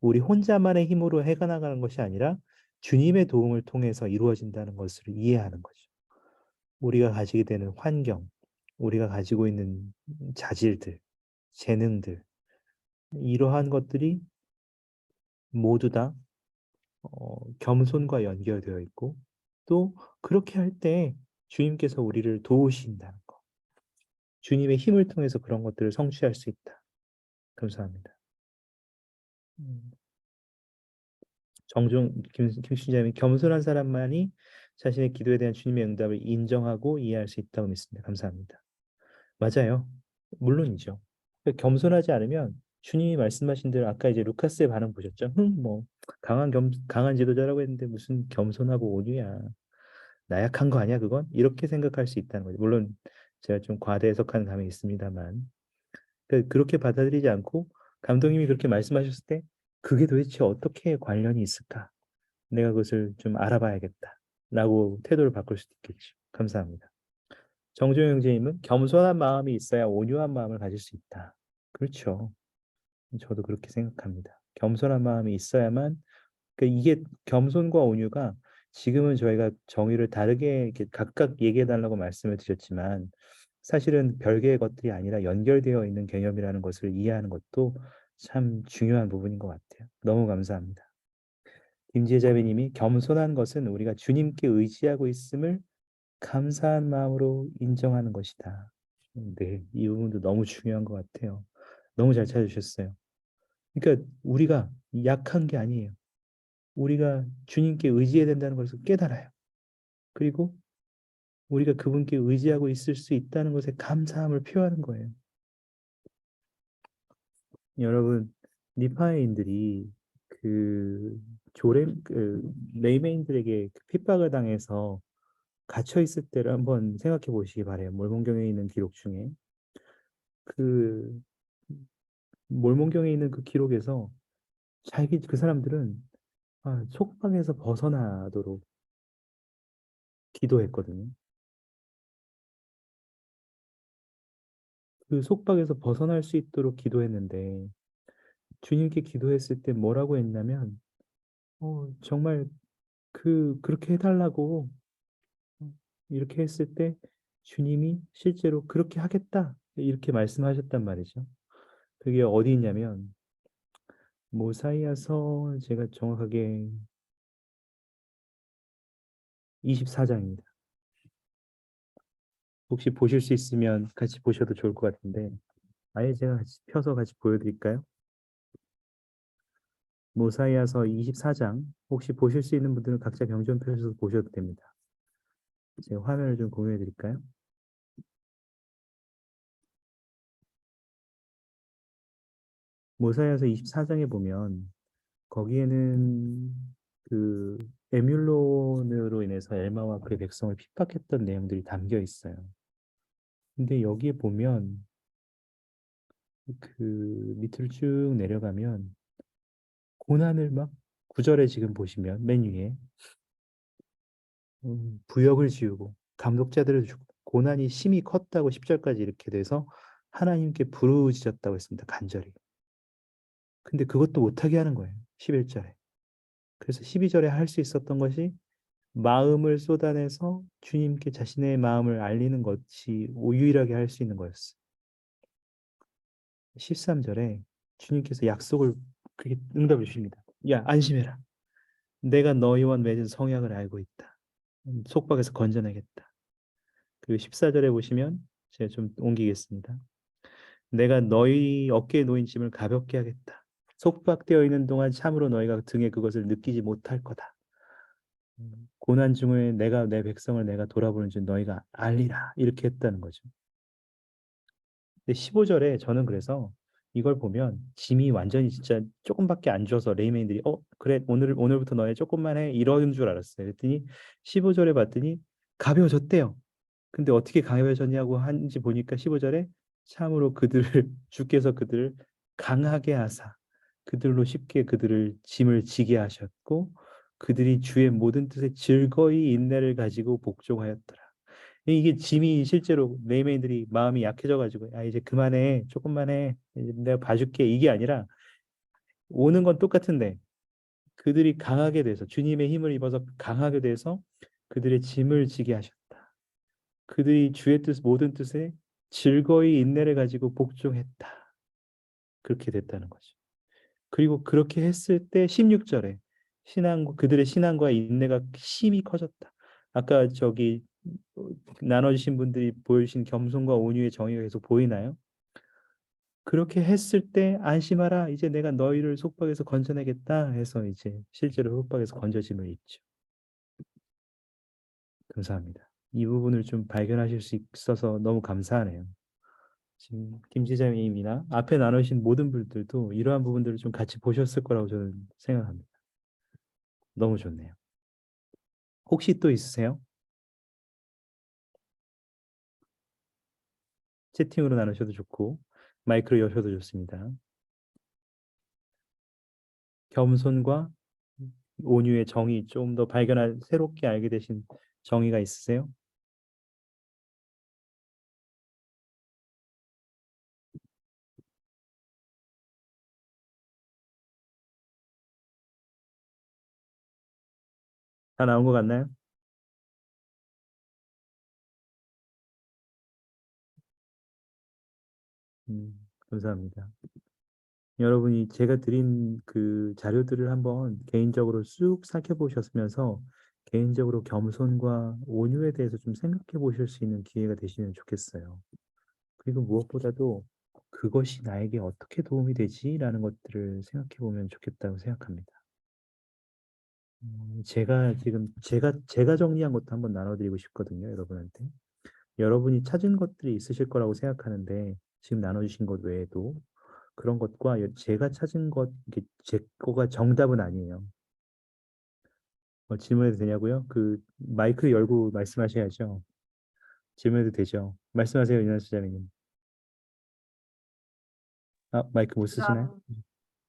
우리 혼자만의 힘으로 해나가는 것이 아니라 주님의 도움을 통해서 이루어진다는 것을 이해하는 거죠. 우리가 가지게 되는 환경, 우리가 가지고 있는 자질들, 재능들, 이러한 것들이 모두 다 겸손과 연결되어 있고 또 그렇게 할 때 주님께서 우리를 도우신다는 것. 주님의 힘을 통해서 그런 것들을 성취할 수 있다. 감사합니다. 음, 김신자님이 겸손한 사람만이 자신의 기도에 대한 주님의 응답을 인정하고 이해할 수 있다고 믿습니다. 감사합니다. 맞아요. 물론이죠. 겸손하지 않으면 주님이 말씀하신 대로 아까 이제 루카스의 반응 보셨죠? 뭐 강한 지도자라고 했는데 무슨 겸손하고 온유야. 나약한 거 아니야 그건? 이렇게 생각할 수 있다는 거죠. 물론 제가 좀 과대 해석하는 감이 있습니다만 그렇게 받아들이지 않고 감독님이 그렇게 말씀하셨을 때 그게 도대체 어떻게 관련이 있을까? 내가 그것을 좀 알아봐야겠다. 라고 태도를 바꿀 수도 있겠죠. 감사합니다. 정조영 형제님은 겸손한 마음이 있어야 온유한 마음을 가질 수 있다. 그렇죠. 저도 그렇게 생각합니다. 겸손한 마음이 있어야만 그러니까 이게 겸손과 온유가 지금은 저희가 정의를 다르게 이렇게 각각 얘기해 달라고 말씀을 드렸지만 사실은 별개의 것들이 아니라 연결되어 있는 개념이라는 것을 이해하는 것도 참 중요한 부분인 것 같아요. 너무 감사합니다. 김지혜 자매님이 겸손한 것은 우리가 주님께 의지하고 있음을 감사한 마음으로 인정하는 것이다. 네, 이 부분도 너무 중요한 것 같아요. 너무 잘 찾으셨어요. 그러니까 우리가 약한 게 아니에요. 우리가 주님께 의지해야 된다는 것을 깨달아요. 그리고 우리가 그분께 의지하고 있을 수 있다는 것에 감사함을 표하는 거예요. 여러분, 니파이인들이 그 레이메인들에게 핍박을 당해서 갇혀 있을 때를 한번 생각해 보시기 바래요. 몰몬경에 있는 기록 중에 그 몰몬경에 있는 그 기록에서 자기 그 사람들은 속박에서 벗어나도록 기도했거든요. 그 속박에서 벗어날 수 있도록 기도했는데 주님께 기도했을 때 뭐라고 했냐면 정말 그렇게 해달라고 이렇게 했을 때 주님이 실제로 그렇게 하겠다 이렇게 말씀하셨단 말이죠. 그게 어디 있냐면 모사이아서 제가 정확하게 24장입니다. 혹시 보실 수 있으면 같이 보셔도 좋을 것 같은데 아예 제가 같이 펴서 같이 보여드릴까요? 모사이아서 24장 혹시 보실 수 있는 분들은 각자 경전 펴셔서 보셔도 됩니다. 제가 화면을 좀 공유해 드릴까요? 모사이아서 24장에 보면 거기에는 그 에뮬론으로 인해서 엘마와 그의 백성을 핍박했던 내용들이 담겨 있어요. 근데 여기에 보면 그 밑으로 쭉 내려가면 고난을 막 9절에 지금 보시면 맨 위에 부역을 지우고 감독자들을 주고 고난이 심히 컸다고 10절까지 이렇게 돼서 하나님께 부르짖었다고 했습니다. 간절히. 근데 그것도 못하게 하는 거예요. 11절에. 그래서 12절에 할 수 있었던 것이 마음을 쏟아내서 주님께 자신의 마음을 알리는 것이 유일하게 할 수 있는 거였어요. 13절에 주님께서 약속을 그렇게 응답을 주십니다. 야, 안심해라. 내가 너희와 맺은 성약을 알고 있다. 속박에서 건져내겠다. 그리고 14절에 보시면 제가 좀 옮기겠습니다. 내가 너희 어깨에 놓인 짐을 가볍게 하겠다. 속박되어 있는 동안 참으로 너희가 등에 그것을 느끼지 못할 거다. 고난 중에 내가 내 백성을 내가 돌아보는 줄 너희가 알리라. 이렇게 했다는 거죠. 근데 15절에 저는 그래서 이걸 보면 짐이 완전히 진짜 조금밖에 안 줘서 레이맨들이 그래 오늘부터 너네 조금만 해 이러는 줄 알았어요. 그랬더니 15절에 봤더니 가벼워졌대요. 근데 어떻게 가벼워졌냐고 하는지 보니까 15절에 참으로 그들을 주께서 그들을 강하게 하사 그들로 쉽게 그들을 짐을 지게 하셨고 그들이 주의 모든 뜻에 즐거이 인내를 가지고 복종하였더라. 이게 짐이 실제로 레이메인들이 마음이 약해져 가지고 이제 그만해 조금만 해 이제 내가 봐줄게 이게 아니라 오는 건 똑같은데 그들이 강하게 돼서 주님의 힘을 입어서 강하게 돼서 그들의 짐을 지게 하셨다. 그들이 주의 뜻 모든 뜻에 즐거이 인내를 가지고 복종했다. 그렇게 됐다는 거죠. 그리고 그렇게 했을 때 16절에 그들의 신앙과 인내가 심히 커졌다. 아까 저기 나눠주신 분들이 보여주신 겸손과 온유의 정의가 계속 보이나요? 그렇게 했을 때 안심하라. 이제 내가 너희를 속박에서 건져내겠다 해서 이제 실제로 속박에서 건져짐을 입죠. 감사합니다. 이 부분을 좀 발견하실 수 있어서 너무 감사하네요. 지금 김 지자님이나 앞에 나누신 모든 분들도 이러한 부분들을 좀 같이 보셨을 거라고 저는 생각합니다. 너무 좋네요. 혹시 또 있으세요? 채팅으로 나누셔도 좋고 마이크로 여셔도 좋습니다. 겸손과 온유의 정의 좀 더 새롭게 알게 되신 정의가 있으세요? 다 나온 것 같나요? 감사합니다. 여러분이 제가 드린 그 자료들을 한번 개인적으로 쑥 살펴보셨으면서 개인적으로 겸손과 온유에 대해서 좀 생각해 보실 수 있는 기회가 되시면 좋겠어요. 그리고 무엇보다도 그것이 나에게 어떻게 도움이 되지라는 것들을 생각해 보면 좋겠다고 생각합니다. 제가 지금 제가 정리한 것도 한번 나눠드리고 싶거든요, 여러분한테. 여러분이 찾은 것들이 있으실 거라고 생각하는데 지금 나눠주신 것 외에도 그런 것과 제가 찾은 것 이게 제 거가 정답은 아니에요. 질문해도 되냐고요? 그 마이크 열고 말씀하셔야죠. 질문해도 되죠? 말씀하세요, 윤한수 자매님. 마이크 못 쓰시나요?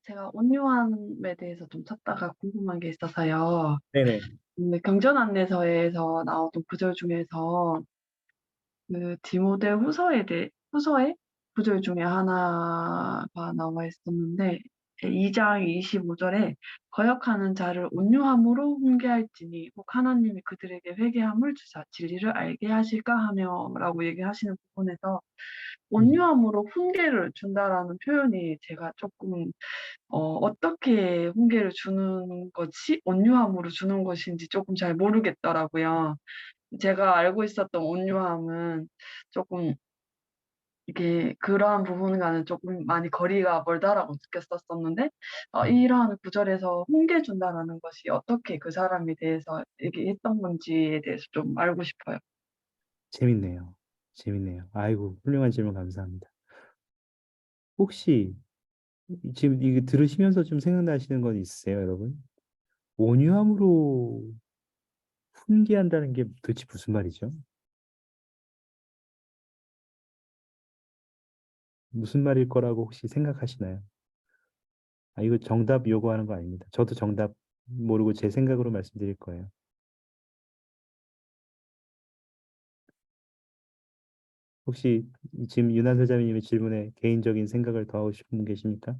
제가 온유함에 대해서 좀 찾다가 궁금한 게 있어서요.
네네.
경전 안내서에서 나오던 구절 중에서 그 후서의 구절 중에 하나가 나와 있었는데 2장 25절에 거역하는 자를 온유함으로 훈계할지니 혹 하나님이 그들에게 회개함을 주사 진리를 알게 하실까 하며라고 얘기하시는 부분에서 온유함으로 훈계를 준다라는 표현이 제가 조금 어떻게 훈계를 주는 것이 온유함으로 주는 것인지 조금 잘 모르겠더라고요. 제가 알고 있었던 온유함은 조금 이게 그러한 부분과는 조금 많이 거리가 멀다라고 느꼈었었는데 이러한 구절에서 훈계 준다라는 것이 어떻게 그 사람에 대해서 얘기했던 건지에 대해서 좀 알고 싶어요.
재밌네요. 재밌네요. 아이고, 훌륭한 질문 감사합니다. 혹시 지금 이거 들으시면서 좀 생각나시는 건 있으세요, 여러분? 온유함으로 훈계한다는 게 도대체 무슨 말이죠? 무슨 말일 거라고 혹시 생각하시나요? 아, 이거 정답 요구하는 거 아닙니다. 저도 정답 모르고 제 생각으로 말씀드릴 거예요. 혹시 지금 윤한 소장님의 질문에 개인적인 생각을 더하고 싶은 분 계십니까?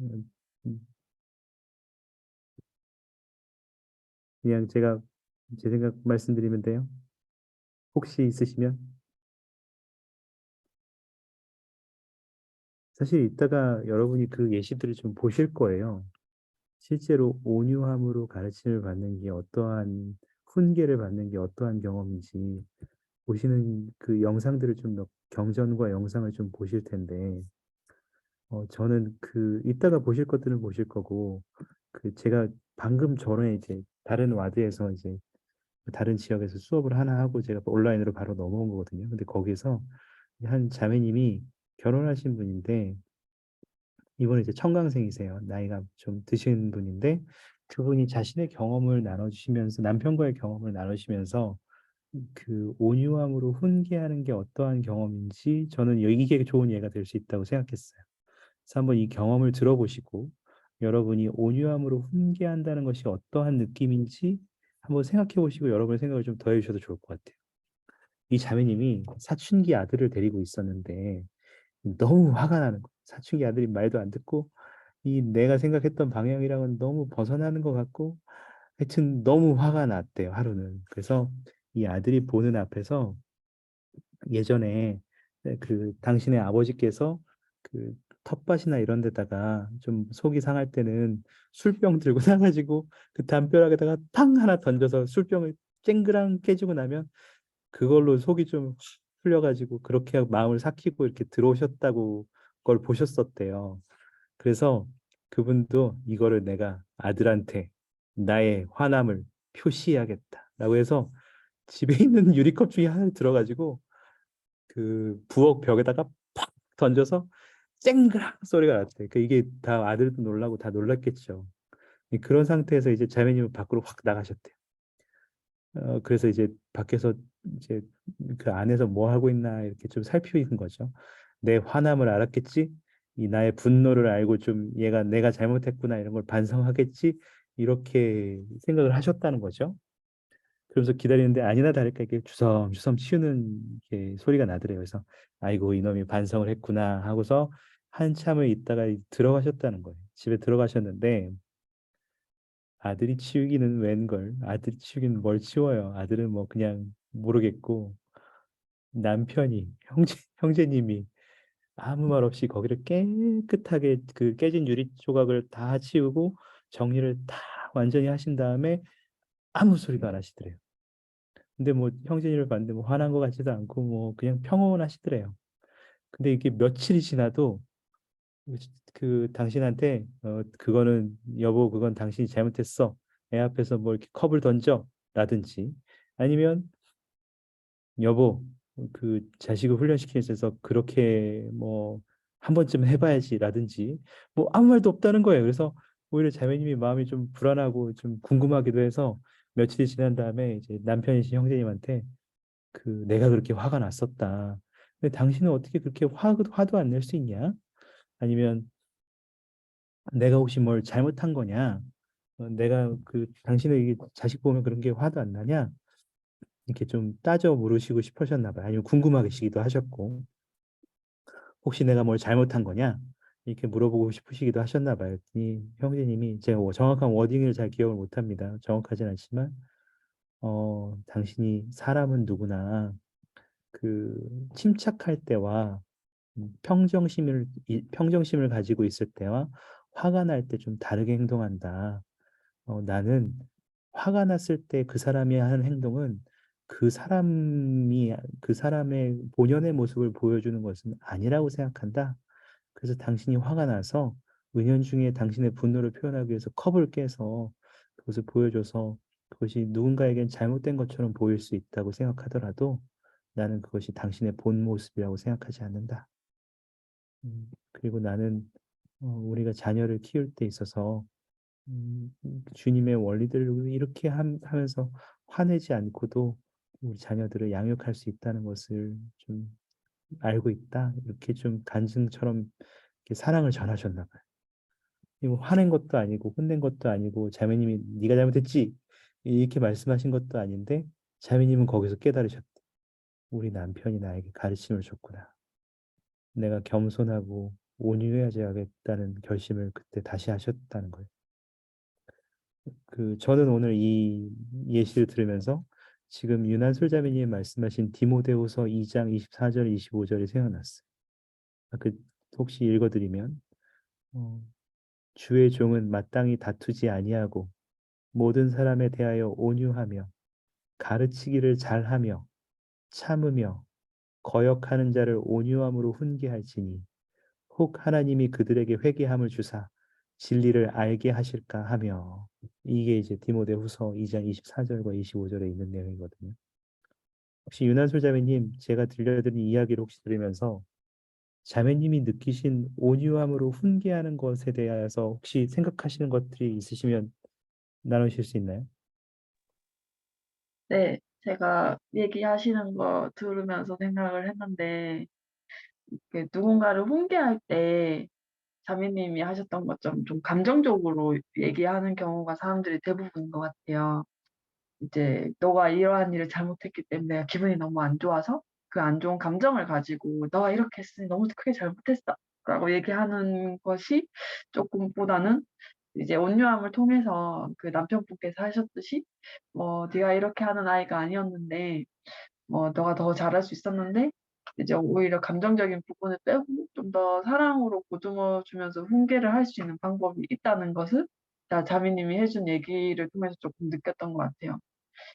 음, 음, 그냥 제가 제 생각 말씀드리면 돼요. 혹시 있으시면 사실 이따가 여러분이 그 예시들을 좀 보실 거예요. 실제로 온유함으로 가르침을 받는 게 어떠한 훈계를 받는 게 어떠한 경험인지 보시는 그 영상들을 좀 더 경전과 영상을 좀 보실 텐데 저는 그 이따가 보실 것들은 보실 거고 그 제가 방금 전에 이제 다른 와드에서 이제 다른 지역에서 수업을 하나 하고 제가 온라인으로 바로 넘어온 거거든요. 근데 거기서 한 자매님이 결혼하신 분인데 이분은 이제 청강생이세요. 나이가 좀 드신 분인데 그분이 자신의 경험을 나눠주시면서 남편과의 경험을 나누시면서 그 온유함으로 훈계하는 게 어떠한 경험인지 저는 이게 좋은 예가 될 수 있다고 생각했어요. 그래서 한번 이 경험을 들어보시고 여러분이 온유함으로 훈계한다는 것이 어떠한 느낌인지 한번 생각해 보시고 여러분의 생각을 좀 더해 주셔도 좋을 것 같아요. 이 자매님이 사춘기 아들을 데리고 있었는데 너무 화가 나는 거예요. 사춘기 아들이 말도 안 듣고 이 내가 생각했던 방향이랑은 너무 벗어나는 것 같고 하여튼 너무 화가 났대요, 하루는. 그래서 이 아들이 보는 앞에서 예전에 그 당신의 아버지께서 그 텃밭이나 이런 데다가 좀 속이 상할 때는 술병 들고 나가지고 그 담벼락에다가 탕 하나 던져서 술병을 쨍그랑 깨지고 나면 그걸로 속이 좀 풀려가지고 그렇게 마음을 삭히고 이렇게 들어오셨다고 그걸 보셨었대요. 그래서 그분도 이거를 내가 아들한테 나의 화남을 표시해야겠다라고 해서 집에 있는 유리컵 중에 하나를 들어가지고 그 부엌 벽에다가 팍 던져서 쨍그랑 소리가 났대. 그 이게 다 아들도 놀라고 다 놀랐겠죠. 그런 상태에서 이제 자매님은 밖으로 확 나가셨대요. 그래서 이제 밖에서 이제 그 안에서 뭐 하고 있나 이렇게 좀 살피는 거죠. 내 화남을 알았겠지? 이 나의 분노를 알고 좀 얘가 내가 잘못했구나 이런 걸 반성하겠지? 이렇게 생각을 하셨다는 거죠. 그러면서 기다리는데 아니나 다를까 이렇게 주섬주섬 치우는 게 소리가 나더래요. 그래서 아이고 이놈이 반성을 했구나 하고서 한참을 있다가 들어가셨다는 거예요. 집에 들어가셨는데 아들이 치우기는 웬걸. 아들이 치우기는 뭘 치워요. 아들은 뭐 그냥 모르겠고 남편이 형제님이 아무 말 없이 거기를 깨끗하게 그 깨진 유리 조각을 다 치우고 정리를 다 완전히 하신 다음에 아무 소리도 안 하시더래요. 근데 뭐 형제님을 봤는데 뭐 화난 것 같지도 않고 뭐 그냥 평온하시더래요. 근데 이게 며칠이 지나도 그 당신한테 그거는 여보 그건 당신이 잘못했어. 애 앞에서 뭐 이렇게 컵을 던져 라든지 아니면 여보 그 자식을 훈련시키는 데 있어서 그렇게 뭐 한 번쯤 해봐야지 라든지 뭐 아무 말도 없다는 거예요. 그래서 오히려 자매님이 마음이 좀 불안하고 좀 궁금하기도 해서 며칠이 지난 다음에 이제 남편이신 형제님한테 그 내가 그렇게 화가 났었다. 근데 당신은 어떻게 그렇게 화도 안 낼 수 있냐? 아니면 내가 혹시 뭘 잘못한 거냐? 내가 그 당신의 이게 자식 보면 그런 게 화도 안 나냐? 이렇게 좀 따져 물으시고 싶으셨나 봐요. 아니면 궁금하시기도 하셨고, 혹시 내가 뭘 잘못한 거냐? 이렇게 물어보고 싶으시기도 하셨나 봐요. 이 형제님이 제가 정확한 워딩을 잘 기억을 못합니다. 정확하진 않지만, 당신이 사람은 누구나 그 침착할 때와 평정심을 가지고 있을 때와 화가 날 때 좀 다르게 행동한다. 나는 화가 났을 때 그 사람이 하는 행동은 그 사람의 본연의 모습을 보여주는 것은 아니라고 생각한다. 그래서 당신이 화가 나서 은연중에 당신의 분노를 표현하기 위해서 컵을 깨서 그것을 보여줘서 그것이 누군가에겐 잘못된 것처럼 보일 수 있다고 생각하더라도 나는 그것이 당신의 본 모습이라고 생각하지 않는다. 그리고 나는 우리가 자녀를 키울 때 있어서 주님의 원리들을 이렇게 하면서 화내지 않고도 우리 자녀들을 양육할 수 있다는 것을 좀 알고 있다. 이렇게 좀 간증처럼 이렇게 사랑을 전하셨나 봐요. 이거 화낸 것도 아니고 혼낸 것도 아니고 자매님이 네가 잘못했지 이렇게 말씀하신 것도 아닌데 자매님은 거기서 깨달으셨대. 우리 남편이 나에게 가르침을 줬구나. 내가 겸손하고 온유해야겠다는 결심을 그때 다시 하셨다는 거예요. 저는 오늘 이 예시를 들으면서 지금 유난솔 자매님이 말씀하신 디모데후서 2장 24절 25절이 생각났어요. 그 혹시 읽어드리면 주의 종은 마땅히 다투지 아니하고 모든 사람에 대하여 온유하며 가르치기를 잘하며 참으며 거역하는 자를 온유함으로 훈계할지니 혹 하나님이 그들에게 회개함을 주사 진리를 알게 하실까 하며 이게 이제 디모데후서 2장 24절과 25절에 있는 내용이거든요. 혹시 유난솔 자매님 제가 들려드린 이야기를 혹시 들으면서 자매님이 느끼신 온유함으로 훈계하는 것에 대해서 혹시 생각하시는 것들이 있으시면 나누실 수 있나요?
네. 제가 얘기하시는 거 들으면서 생각을 했는데 누군가를 훈계할 때 자매님이 하셨던 것처럼 좀 감정적으로 얘기하는 경우가 사람들이 대부분인 것 같아요. 이제 "너가 이러한 일을 잘못했기 때문에 내가 기분이 너무 안 좋아서 그 안 좋은 감정을 가지고 너가 이렇게 했으니 너무 크게 잘못했어."라고 얘기하는 것이 쪼끔보다는 이제 온유함을 통해서 그 남편분께서 하셨듯이 "네가 이렇게 하는 아이가 아니었는데 너가 더 잘할 수 있었는데 이제 오히려 감정적인 부분을 빼고 좀 더 사랑으로 보듬어 주면서 훈계를 할 수 있는 방법이 있다."는 것을 자매님이 해준 얘기를 통해서 쪼끔 느꼈던 것 같아요.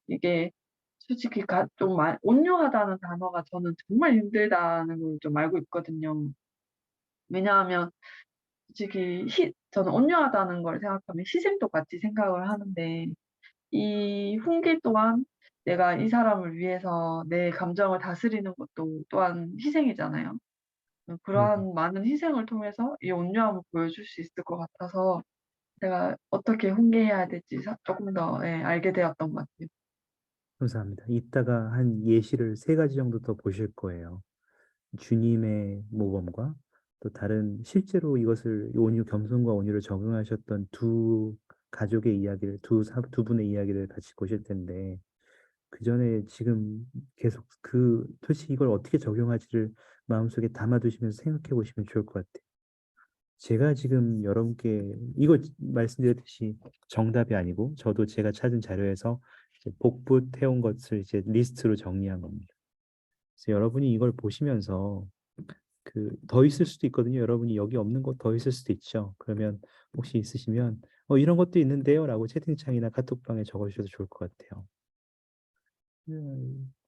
이게 솔직히 좀 온유하다는 단어가 저는 정말 힘들다는 걸 좀 알고 있거든요. 왜냐하면 솔직히 저는 온유하다는 걸 생각하면 희생도 같이 생각을 하는데 이 훈계 또한 내가 이 사람을 위해서 내 감정을 다스리는 것도 또한 희생이잖아요.
음,
그러한 많은 희생을 통해서 이 온유함을 보여줄 수 있을 것 같아서 제가 어떻게 훈계해야 될지 쪼끔 더 예 알게 되었던 것 같아요.
감사합니다. 이따가 한 예시를 세 가지 정도 더 보실 거예요. 주님의 모범과 또 다른 실제로 이것을 온유 겸손과 온유를 적용하셨던 두 가족의 이야기를 두 분의 이야기를 같이 보실 텐데 그 전에 지금 계속 도대체 이걸 어떻게 적용할지를 마음속에 담아두시면서 생각해 보시면 좋을 것 같아요. 제가 지금 여러분께 이거 말씀드렸듯이 정답이 아니고 저도 제가 찾은 자료에서 이제 복붙해온 것을 이제 리스트로 정리한 겁니다. 그래서 여러분이 이걸 보시면서 더 있을 수도 있거든요. 여러분이 여기 없는 것 더 있을 수도 있죠. 그러면 혹시 있으시면 이런 것도 있는데요라고 채팅창이나 카톡방에 적어주셔도 좋을 것 같아요.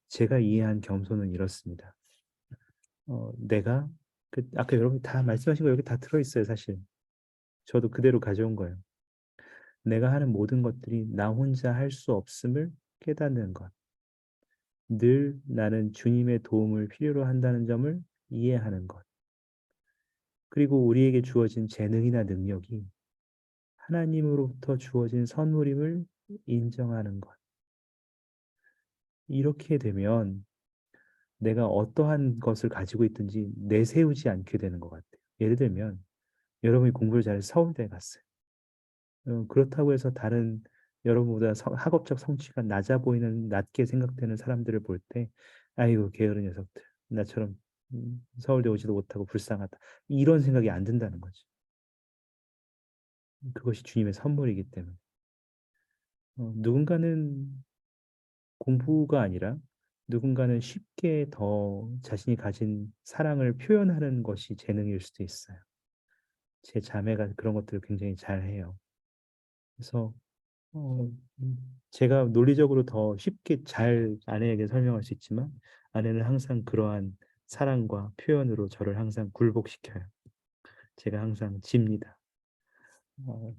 제가 이해한 겸손은 이렇습니다. 내가 아까 여러분이 다 말씀하신 거 여기 다 들어있어요, 사실. 저도 그대로 가져온 거예요. 내가 하는 모든 것들이 나 혼자 할 수 없음을 깨닫는 것. 늘 나는 주님의 도움을 필요로 한다는 점을 이해하는 것. 그리고 우리에게 주어진 재능이나 능력이 하나님으로부터 주어진 선물임을 인정하는 것. 이렇게 되면 내가 어떠한 것을 가지고 있든지 내세우지 않게 되는 것 같아요. 예를 들면 여러분이 공부를 잘해서 서울대에 갔어요. 그렇다고 해서 다른 여러분보다 학업적 성취가 낮아 보이는 낮게 생각되는 사람들을 볼 때 아이고 게으른 녀석들 나처럼 서울대 오지도 못하고 불쌍하다 이런 생각이 안 든다는 거지. 그것이 주님의 선물이기 때문에 누군가는 공부가 아니라 누군가는 쉽게 더 자신이 가진 사랑을 표현하는 것이 재능일 수도 있어요. 제 자매가 그런 것들을 굉장히 잘해요. 그래서 어, 제가 논리적으로 더 쉽게 잘 아내에게 설명할 수 있지만 아내는 항상 그러한 사랑과 표현으로 저를 항상 굴복시켜요. 제가 항상 집니다. 어,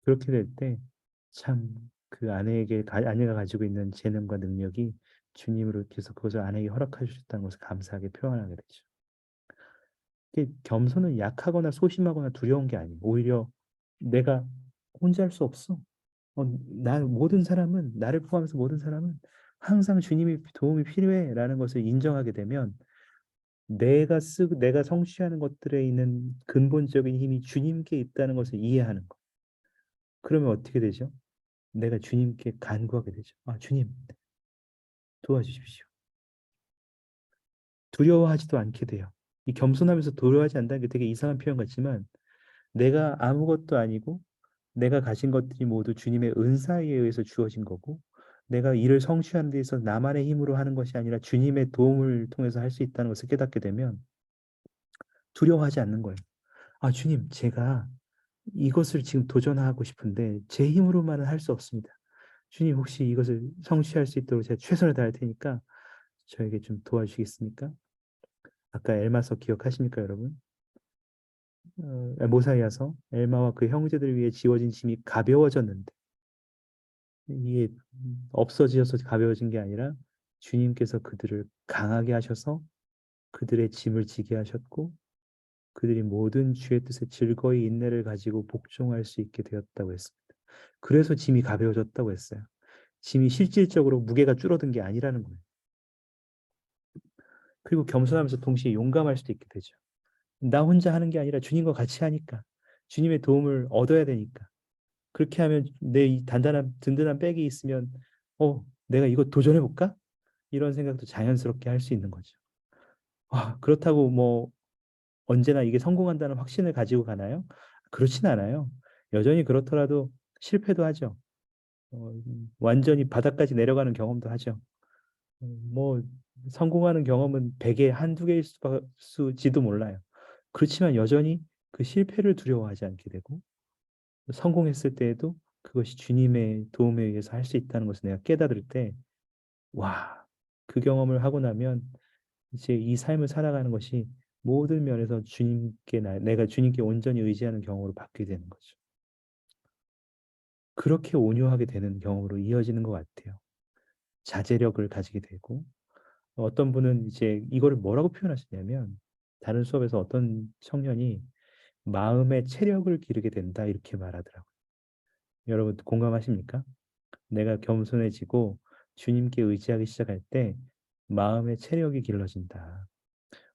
그렇게 될 때 참 그 아내에게 아내가 가지고 있는 재능과 능력이 주님으로께서 그것을 아내에게 허락해 주셨다는 것을 감사하게 표현하게 되죠. 이게 겸손은 약하거나 소심하거나 두려운 게 아니에요. 오히려 내가 혼자 할 수 없어. 모든 사람은 나를 포함해서 모든 사람은 항상 주님의 도움이 필요해라는 것을 인정하게 되면 내가 성취하는 것들에 있는 근본적인 힘이 주님께 있다는 것을 이해하는 거. 그러면 어떻게 되죠? 내가 주님께 간구하게 되죠. 아, 주님, 도와주십시오. 두려워하지도 않게 돼요. 이 겸손하면서 두려워하지 않는다는 게 되게 이상한 표현 같지만 내가 아무것도 아니고 내가 가진 것들이 모두 주님의 은사에 의해서 주어진 거고 내가 일을 성취하는 데 있어서 나만의 힘으로 하는 것이 아니라 주님의 도움을 통해서 할 수 있다는 것을 깨닫게 되면 두려워하지 않는 거예요. 아, 주님, 제가 이것을 지금 도전하고 싶은데 제 힘으로만은 할 수 없습니다. 주님, 혹시 이것을 성취할 수 있도록 제가 최선을 다할 테니까 저에게 좀 도와주시겠습니까? 아까 엘마서 기억하십니까, 여러분? 모사이아서 엘마와 그 형제들을 위해 지워진 짐이 가벼워졌는데 이게 없어지어서 가벼워진 게 아니라 주님께서 그들을 강하게 하셔서 그들의 짐을 지게 하셨고 그들이 모든 주의 뜻에 즐거이 인내를 가지고 복종할 수 있게 되었다고 했습니다. 그래서 짐이 가벼워졌다고 했어요. 짐이 실질적으로 무게가 줄어든 게 아니라는 거예요. 그리고 겸손하면서 동시에 용감할 수도 있게 되죠. 나 혼자 하는 게 아니라 주님과 같이 하니까 주님의 도움을 얻어야 되니까 그렇게 하면 내 이 단단한 든든한 백이 있으면 내가 이거 도전해 볼까? 이런 생각도 자연스럽게 할 수 있는 거죠. 그렇다고 뭐 언제나 이게 성공한다는 확신을 가지고 가나요? 그렇진 않아요. 여전히 그렇더라도 실패도 하죠. 완전히 바닥까지 내려가는 경험도 하죠. 뭐 성공하는 경험은 100에 한두 개일 수지도 몰라요. 그렇지만 여전히 그 실패를 두려워하지 않게 되고 성공했을 때에도 그것이 주님의 도움에 의해서 할 수 있다는 것을 내가 깨달을 때, 와, 그 경험을 하고 나면 이제 이 삶을 살아가는 것이 모든 면에서 내가 주님께 온전히 의지하는 경험으로 바뀌게 되는 거죠. 그렇게 온유하게 되는 경험으로 이어지는 것 같아요. 자제력을 가지게 되고, 어떤 분은 이제 이거를 뭐라고 표현하시냐면, 다른 수업에서 어떤 청년이 마음의 체력을 기르게 된다, 이렇게 말하더라고요. 여러분 공감하십니까? 내가 겸손해지고 주님께 의지하기 시작할 때 마음의 체력이 길러진다.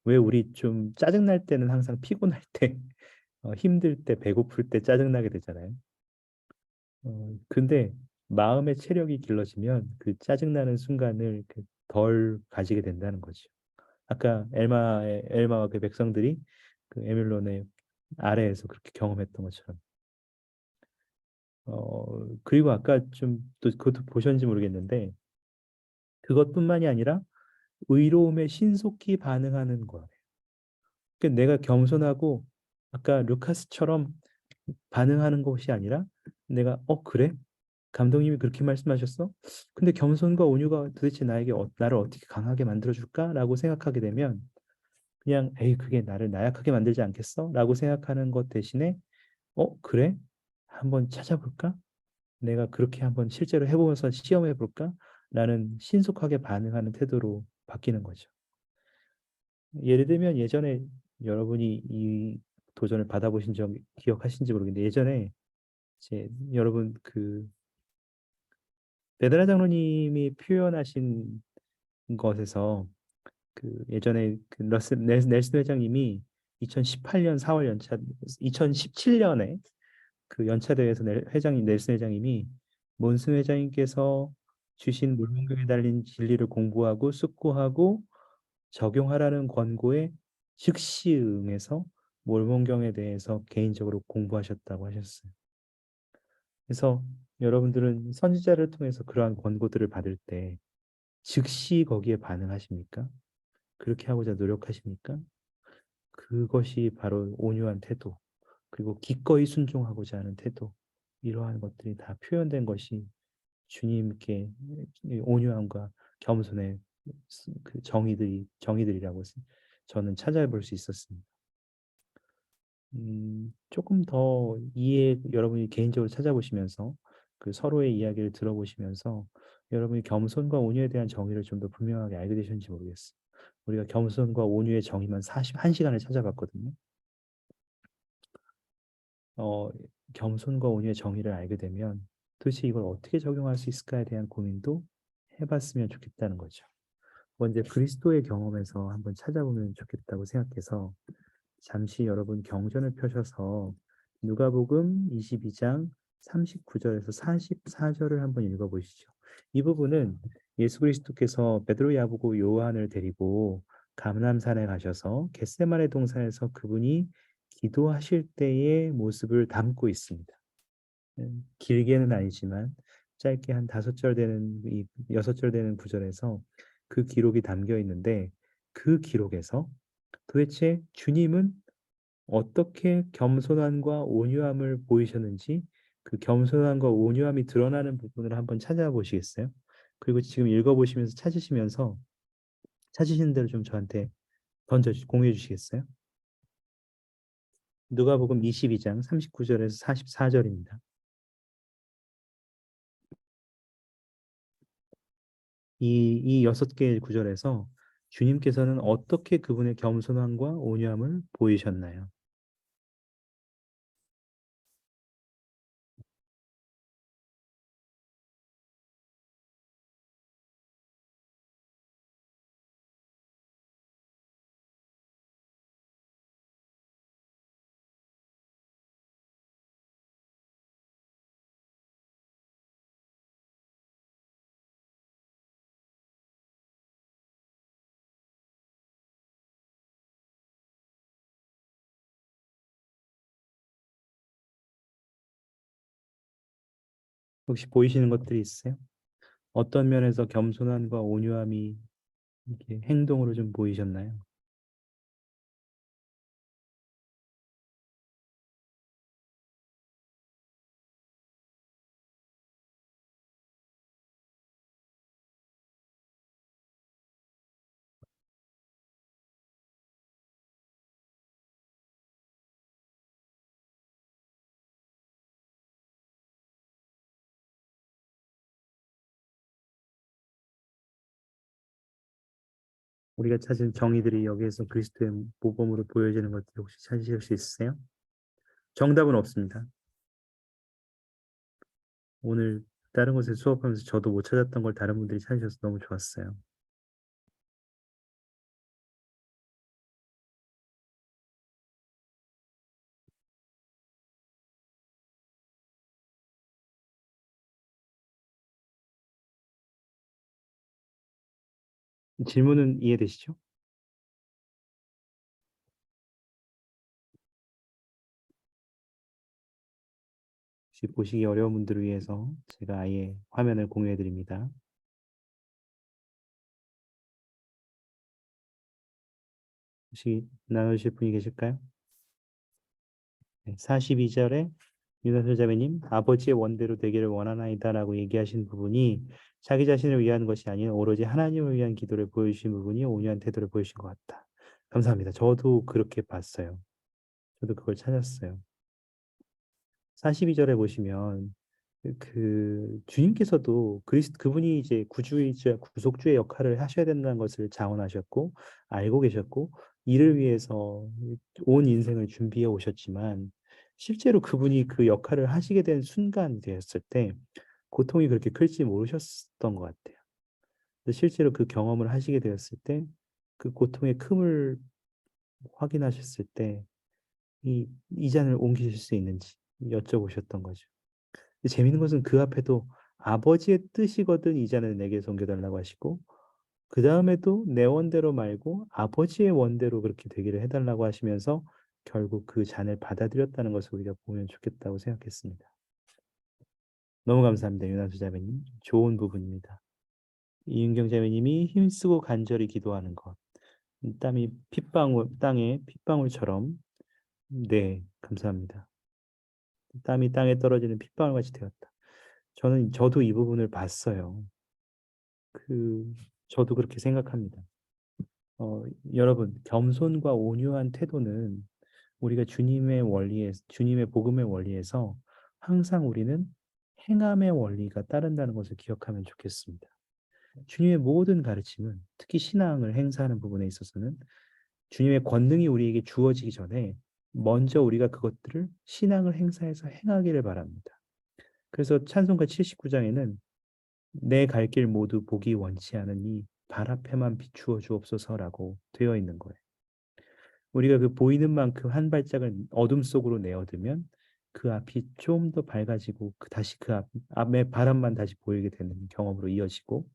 왜 우리 좀 짜증날 때는 항상 피곤할 때, 힘들 때, 배고플 때 짜증나게 되잖아요. 근데 마음의 체력이 길러지면 그 짜증나는 순간을 덜 가지게 된다는 거죠. 아까 엘마와 그 백성들이 그 에밀론의 아래에서 그렇게 경험했던 것처럼. 그리고 아까 좀 또 그것도 보셨는지 모르겠는데 그것뿐만이 아니라 의로움에 신속히 반응하는 거예요. 그러니까 내가 겸손하고 아까 루카스처럼 반응하는 것이 아니라 내가 그래? 감독님이 그렇게 말씀하셨어? 근데 겸손과 온유가 도대체 나를 어떻게 강하게 만들어줄까? 라고 생각하게 되면 그냥 에이 그게 나를 나약하게 만들지 않겠어? 라고 생각하는 것 대신에 그래? 한번 찾아볼까? 내가 그렇게 한번 실제로 해보면서 시험해 볼까? 라는 신속하게 반응하는 태도로 바뀌는 거죠. 예를 들면 예전에 여러분이 이 도전을 받아보신 적 기억하신지 모르겠는데 예전에 이제 여러분 그 베드라 장로님이 표현하신 것에서 그 예전에 그 넬슨 회장님이 2018년 4월 연차 2017년에 그 연차 대회에서 넬슨 회장님이 몬슨 회장님께서 주신 물문경에 달린 진리를 공부하고 숙고하고 적용하라는 권고에 즉시 응해서 몰몬경에 대해서 개인적으로 공부하셨다고 하셨어요. 그래서 여러분들은 선지자를 통해서 그러한 권고들을 받을 때 즉시 거기에 반응하십니까? 그렇게 하고자 노력하십니까? 그것이 바로 온유한 태도, 그리고 기꺼이 순종하고자 하는 태도, 이러한 것들이 다 표현된 것이 주님께 온유함과 겸손의 그 정의들이라고 저는 찾아볼 수 있었습니다. 조금 더 여러분이 개인적으로 찾아보시면서 그 서로의 이야기를 들어보시면서 여러분이 겸손과 온유에 대한 정의를 좀 더 분명하게 알게 되셨는지 모르겠어요. 우리가 겸손과 온유의 정의만 41시간을 찾아봤거든요. 어, 겸손과 온유의 정의를 알게 되면 도대체 이걸 어떻게 적용할 수 있을까에 대한 고민도 해봤으면 좋겠다는 거죠. 먼저 그리스도의 경험에서 한번 찾아보면 좋겠다고 생각해서 잠시 여러분 경전을 펴셔서 누가복음 22장 39절에서 44절을 한번 읽어보시죠. 이 부분은 예수 그리스도께서 베드로, 야고보, 요한을 데리고 감람산에 가셔서 겟세마네 동산에서 그분이 기도하실 때의 모습을 담고 있습니다. 길게는 아니지만 짧게 한 5절 되는 6절 되는 구절에서 그 기록이 담겨 있는데 그 기록에서 도대체 주님은 어떻게 겸손함과 온유함을 보이셨는지 그 겸손함과 온유함이 드러나는 부분을 한번 찾아보시겠어요? 그리고 지금 읽어보시면서 찾으시는 대로 좀 저한테 공유해 주시겠어요? 누가복음 22장 39절에서 44절입니다. 이 6개의 구절에서 주님께서는 어떻게 그분의 겸손함과 온유함을 보이셨나요? 혹시 보이시는 것들이 있으세요? 어떤 면에서 겸손함과 온유함이 이렇게 행동으로 좀 보이셨나요? 우리가 찾은 정의들이 여기에서 그리스도의 모범으로 보여지는 것들 혹시 찾으실 수 있으세요? 정답은 없습니다. 오늘 다른 곳에 수업하면서 저도 못 찾았던 걸 다른 분들이 찾으셔서 너무 좋았어요. 질문은 이해되시죠? 혹시 보시기 어려운 분들을 위해서 제가 아예 화면을 공유해 드립니다. 혹시 나누실 분이 계실까요? 네, 42절에 윤호자매님, 아버지의 원대로 되기를 원하나이다라고 얘기하신 부분이 자기 자신을 위한 것이 아닌 오로지 하나님을 위한 기도를 보여주신 부분이 온유한 태도를 보여주신 것 같다. 감사합니다. 저도 그렇게 봤어요. 저도 그걸 찾았어요. 42절에 보시면 주님께서도 그분이 이제 구주이자 구속주의 역할을 하셔야 된다는 것을 자원하셨고 알고 계셨고 이를 위해서 온 인생을 준비해 오셨지만 실제로 그분이 그 역할을 하시게 된 순간 되었을 때 고통이 그렇게 클지 모르셨던 것 같아요. 실제로 그 경험을 하시게 되었을 때 그 고통의 큼을 확인하셨을 때 이 잔을 옮기실 수 있는지 여쭤보셨던 거죠. 근데 재밌는 것은 그 앞에도 아버지의 뜻이거든 이 잔을 내게 섬겨달라고 하시고 그 다음에도 내 원대로 말고 아버지의 원대로 그렇게 되기를 해달라고 하시면서 결국 그 잔을 받아들였다는 것을 우리가 보면 좋겠다고 생각했습니다. 너무 감사합니다. 윤한수 자매님. 좋은 부분입니다. 이윤경 자매님이 힘쓰고 간절히 기도하는 것. 땀이 핏방울, 땅에 핏방울처럼. 네, 감사합니다. 땀이 땅에 떨어지는 핏방울같이 되었다. 저도 이 부분을 봤어요. 저도 그렇게 생각합니다. 여러분, 겸손과 온유한 태도는 우리가 주님의 복음의 원리에서 항상 우리는 행함의 원리가 따른다는 것을 기억하면 좋겠습니다. 주님의 모든 가르침은 특히 신앙을 행사하는 부분에 있어서는 주님의 권능이 우리에게 주어지기 전에 먼저 우리가 그것들을 신앙을 행사해서 행하기를 바랍니다. 그래서 찬송가 79장에는 내 갈 길 모두 보기 원치 않으니 발 앞에만 비추어 주옵소서라고 되어 있는 거예요. 우리가 그 보이는 만큼 한 발짝을 어둠 속으로 내어두면 그 앞이 좀 더 밝아지고 다시 그 앞의 바람만 다시 보이게 되는 경험으로 이어지고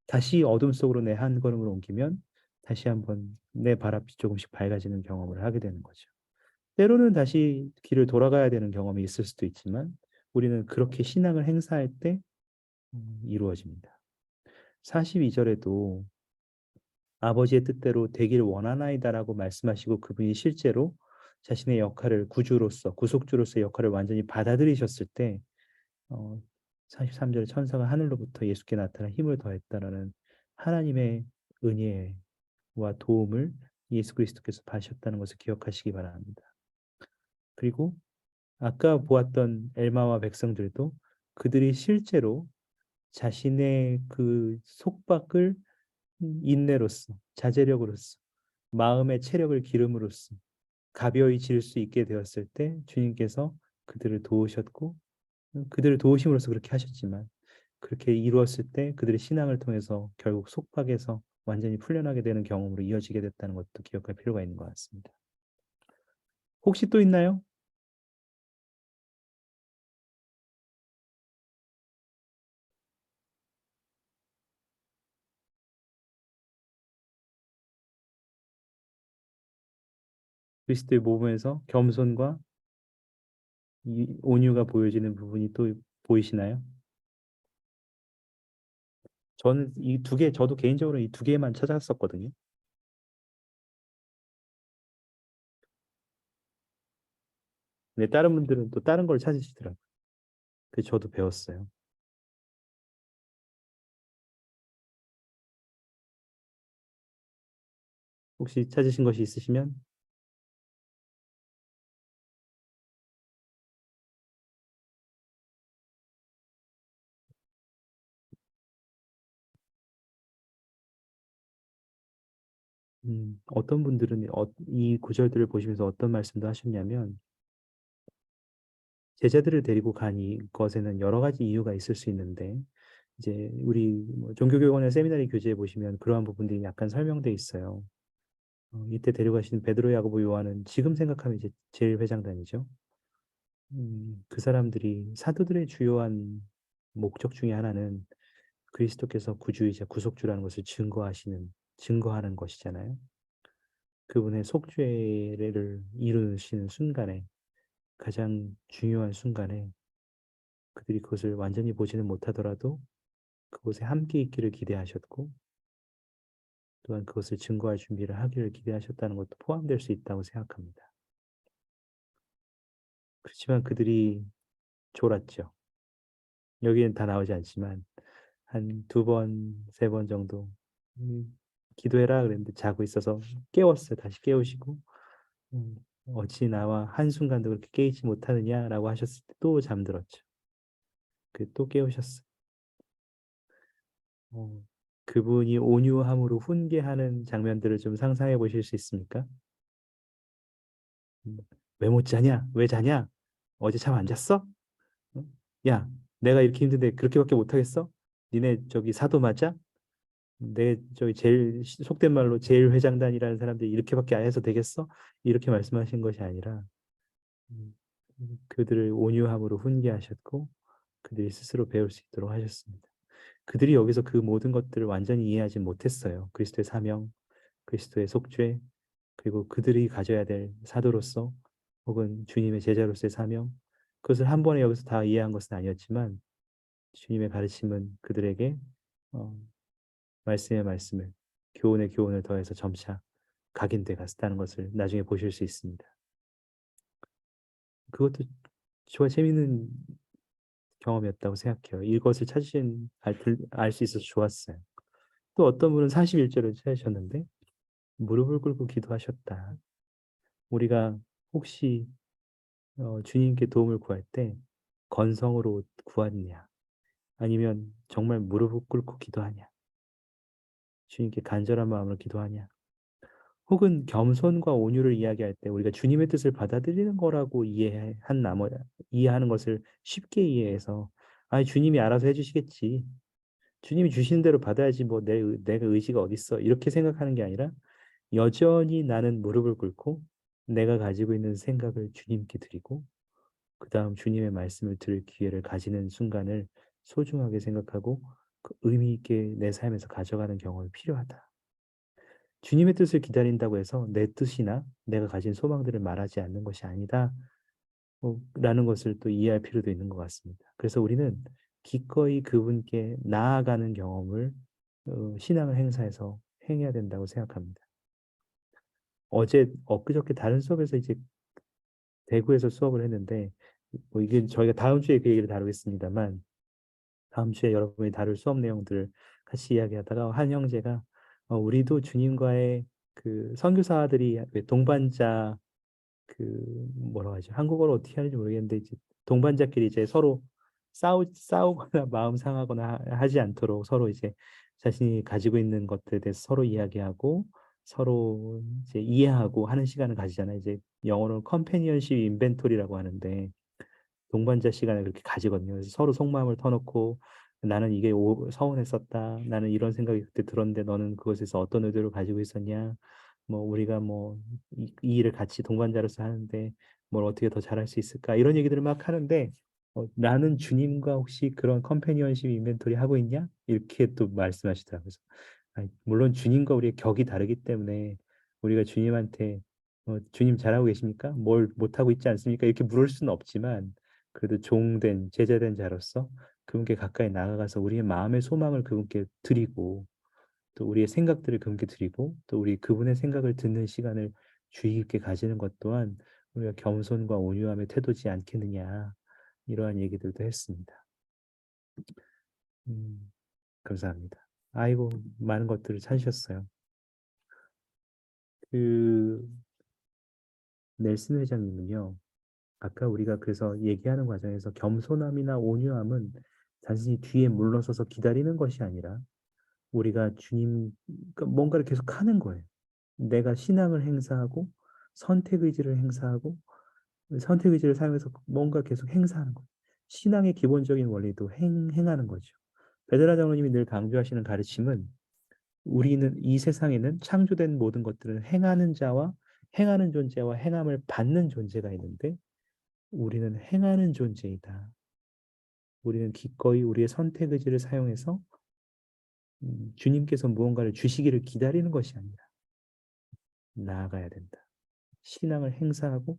다시 어둠 속으로 내 한 걸음을 옮기면 다시 한번 내 발 앞이 조금씩 밝아지는 경험을 하게 되는 거죠. 때로는 다시 길을 돌아가야 되는 경험이 있을 수도 있지만 우리는 그렇게 신앙을 행사할 때 이루어집니다. 42절에도 아버지의 뜻대로 되길 원하나이다라고 말씀하시고 그분이 실제로 자신의 역할을 구주로서 구속주로서의 역할을 완전히 받아들이셨을 때 43절에 천사가 하늘로부터 예수께 나타나 힘을 더했다라는 하나님의 은혜와 도움을 예수 그리스도께서 받으셨다는 것을 기억하시기 바랍니다. 그리고 아까 보았던 엘마와 백성들도 그들이 실제로 자신의 그 속박을 인내로써 자제력으로써 마음의 체력을 기름으로써 가벼이 질 수 있게 되었을 때 주님께서 그들을 도우셨고 그들을 도우심으로써 그렇게 하셨지만 그렇게 이루었을 때 그들의 신앙을 통해서 결국 속박에서 완전히 풀려나게 되는 경험으로 이어지게 됐다는 것도 기억할 필요가 있는 것 같습니다. 혹시 또 있나요? 그리스도의 모범에서 겸손과 이 온유가 보여지는 부분이 또 보이시나요? 저는 이 두 개, 저도 개인적으로 이 두 개만 찾았었거든요. 근데 다른 분들은 또 다른 걸 찾으시더라고요. 그래서 저도 배웠어요. 혹시 찾으신 것이 있으시면 어떤 분들은 이 구절들을 보시면서 어떤 말씀도 하셨냐면 제자들을 데리고 간 이것에는 여러 가지 이유가 있을 수 있는데 이제 우리 종교교원의 세미나리 교재에 보시면 그러한 부분들이 약간 설명돼 있어요. 이때 데려가신 베드로, 야고보, 요한은 지금 생각하면 이제 제일 회장단이죠. 그 사람들이 사도들의 주요한 목적 중에 하나는 그리스도께서 구주이자 구속주라는 것을 증거하는 것이잖아요. 그분의 속죄를 이루시는 순간에 가장 중요한 순간에 그들이 그것을 완전히 보지는 못하더라도 그곳에 함께 있기를 기대하셨고 또한 그것을 증거할 준비를 하기를 기대하셨다는 것도 포함될 수 있다고 생각합니다. 그렇지만 그들이 졸았죠. 여기엔 다 나오지 않지만 한 두 번, 세 번 정도 기도해라 그랬는데 자고 있어서 깨웠어요. 다시 깨우시고 어찌 나와 한순간도 그렇게 깨이지 못하느냐라고 하셨을 때 또 잠들었죠. 또 깨우셨어요. 그분이 온유함으로 훈계하는 장면들을 좀 상상해 보실 수 있습니까? 왜 못 자냐? 왜 자냐? 어제 잠 안 잤어? 어? 야, 내가 이렇게 힘든데 그렇게밖에 못하겠어? 니네 저기 사도 맞아? 내 저기 제일 속된 말로 제일 회장단이라는 사람들이 이렇게밖에 안 해서 되겠어? 이렇게 말씀하신 것이 아니라 그들을 온유함으로 훈계하셨고 그들이 스스로 배울 수 있도록 하셨습니다. 그들이 여기서 그 모든 것들을 완전히 이해하지 못했어요. 그리스도의 사명, 그리스도의 속죄, 그리고 그들이 가져야 될 사도로서 혹은 주님의 제자로서의 사명, 그것을 한 번에 여기서 다 이해한 것은 아니었지만 주님의 가르침은 그들에게 어, 말씀의 말씀을, 교훈의 교훈을 더해서 점차 각인돼 갔다는 것을 나중에 보실 수 있습니다. 그것도 저와 재미있는 경험이었다고 생각해요. 이것을 찾으신 알 수 있어서 좋았어요. 또 어떤 분은 41절을 찾으셨는데 무릎을 꿇고 기도하셨다. 우리가 혹시 주님께 도움을 구할 때 건성으로 구하느냐 아니면 정말 무릎을 꿇고 기도하냐 주님께 간절한 마음으로 기도하냐 혹은 겸손과 온유를 이야기할 때 우리가 주님의 뜻을 받아들이는 거라고 이해하는 것을 쉽게 이해해서 아 주님이 알아서 해주시겠지 주님이 주시는 대로 받아야지 뭐 내가 의지가 어딨어 이렇게 생각하는 게 아니라 여전히 나는 무릎을 꿇고 내가 가지고 있는 생각을 주님께 드리고 그 다음 주님의 말씀을 들을 기회를 가지는 순간을 소중하게 생각하고 그 의미 있게 내 삶에서 가져가는 경험이 필요하다. 주님의 뜻을 기다린다고 해서 내 뜻이나 내가 가진 소망들을 말하지 않는 것이 아니다. 라는 것을 또 이해할 필요도 있는 것 같습니다. 그래서 우리는 기꺼이 그분께 나아가는 경험을 신앙을 행사해서 행해야 된다고 생각합니다. 엊그저께 다른 수업에서 이제 대구에서 수업을 했는데 뭐 이게 저희가 다음 주에 그 얘기를 다루겠습니다만 다음 주에 여러분이 다룰 수업 내용들을 같이 이야기하다가 한 형제가 우리도 주님과의 그 선교사들이 왜 동반자 그 뭐라고 하죠? 한국어로 어떻게 하는지 모르겠는데 이제 동반자끼리 이제 서로 싸우거나 마음 상하거나 하지 않도록 서로 이제 자신이 가지고 있는 것들에 대해서 서로 이야기하고 서로 이제 이해하고 하는 시간을 가지잖아요. 이제 영어로 컴패니언십 인벤토리라고 하는데 동반자 시간을 그렇게 가지거든요. 그래서 서로 속마음을 터놓고 나는 이게 서운했었다. 나는 이런 생각이 그때 들었는데 너는 그것에서 어떤 의도를 가지고 있었냐. 뭐 우리가 뭐 이 일을 같이 동반자로서 하는데 뭘 어떻게 더 잘할 수 있을까 이런 얘기들을 막 하는데 나는 주님과 혹시 그런 컴패니언십 인벤토리 하고 있냐 이렇게 또 말씀하시더라고요. 그래서 아니, 물론 주님과 우리의 격이 다르기 때문에 우리가 주님한테 주님 잘하고 계십니까? 뭘 못하고 있지 않습니까? 이렇게 물을 수는 없지만 그래도 종된 제자된 자로서 그분께 가까이 나아가서 우리의 마음의 소망을 그분께 드리고 또 우리의 생각들을 그분께 드리고 또 우리 그분의 생각을 듣는 시간을 주의 깊게 가지는 것 또한 우리가 겸손과 온유함의 태도지 않겠느냐 이러한 얘기들도 했습니다. 감사합니다. 아이고 많은 것들을 찾으셨어요. 그 넬슨 회장님은요. 아까 우리가 그래서 얘기하는 과정에서 겸손함이나 온유함은 단순히 뒤에 물러서서 기다리는 것이 아니라 우리가 주님 그러니까 뭔가를 계속 하는 거예요. 내가 신앙을 행사하고 선택 의지를 행사하고 선택 의지를 사용해서 뭔가 계속 행사하는 거예요. 신앙의 기본적인 원리도 행하는 거죠. 베드라 장로님이 늘 강조하시는 가르침은 우리는 이 세상에는 창조된 모든 것들은 행하는 자와 행하는 존재와 행함을 받는 존재가 있는데 우리는 행하는 존재이다. 우리는 기꺼이 우리의 선택 의지를 사용해서 주님께서 무언가를 주시기를 기다리는 것이 아니라 나아가야 된다. 신앙을 행사하고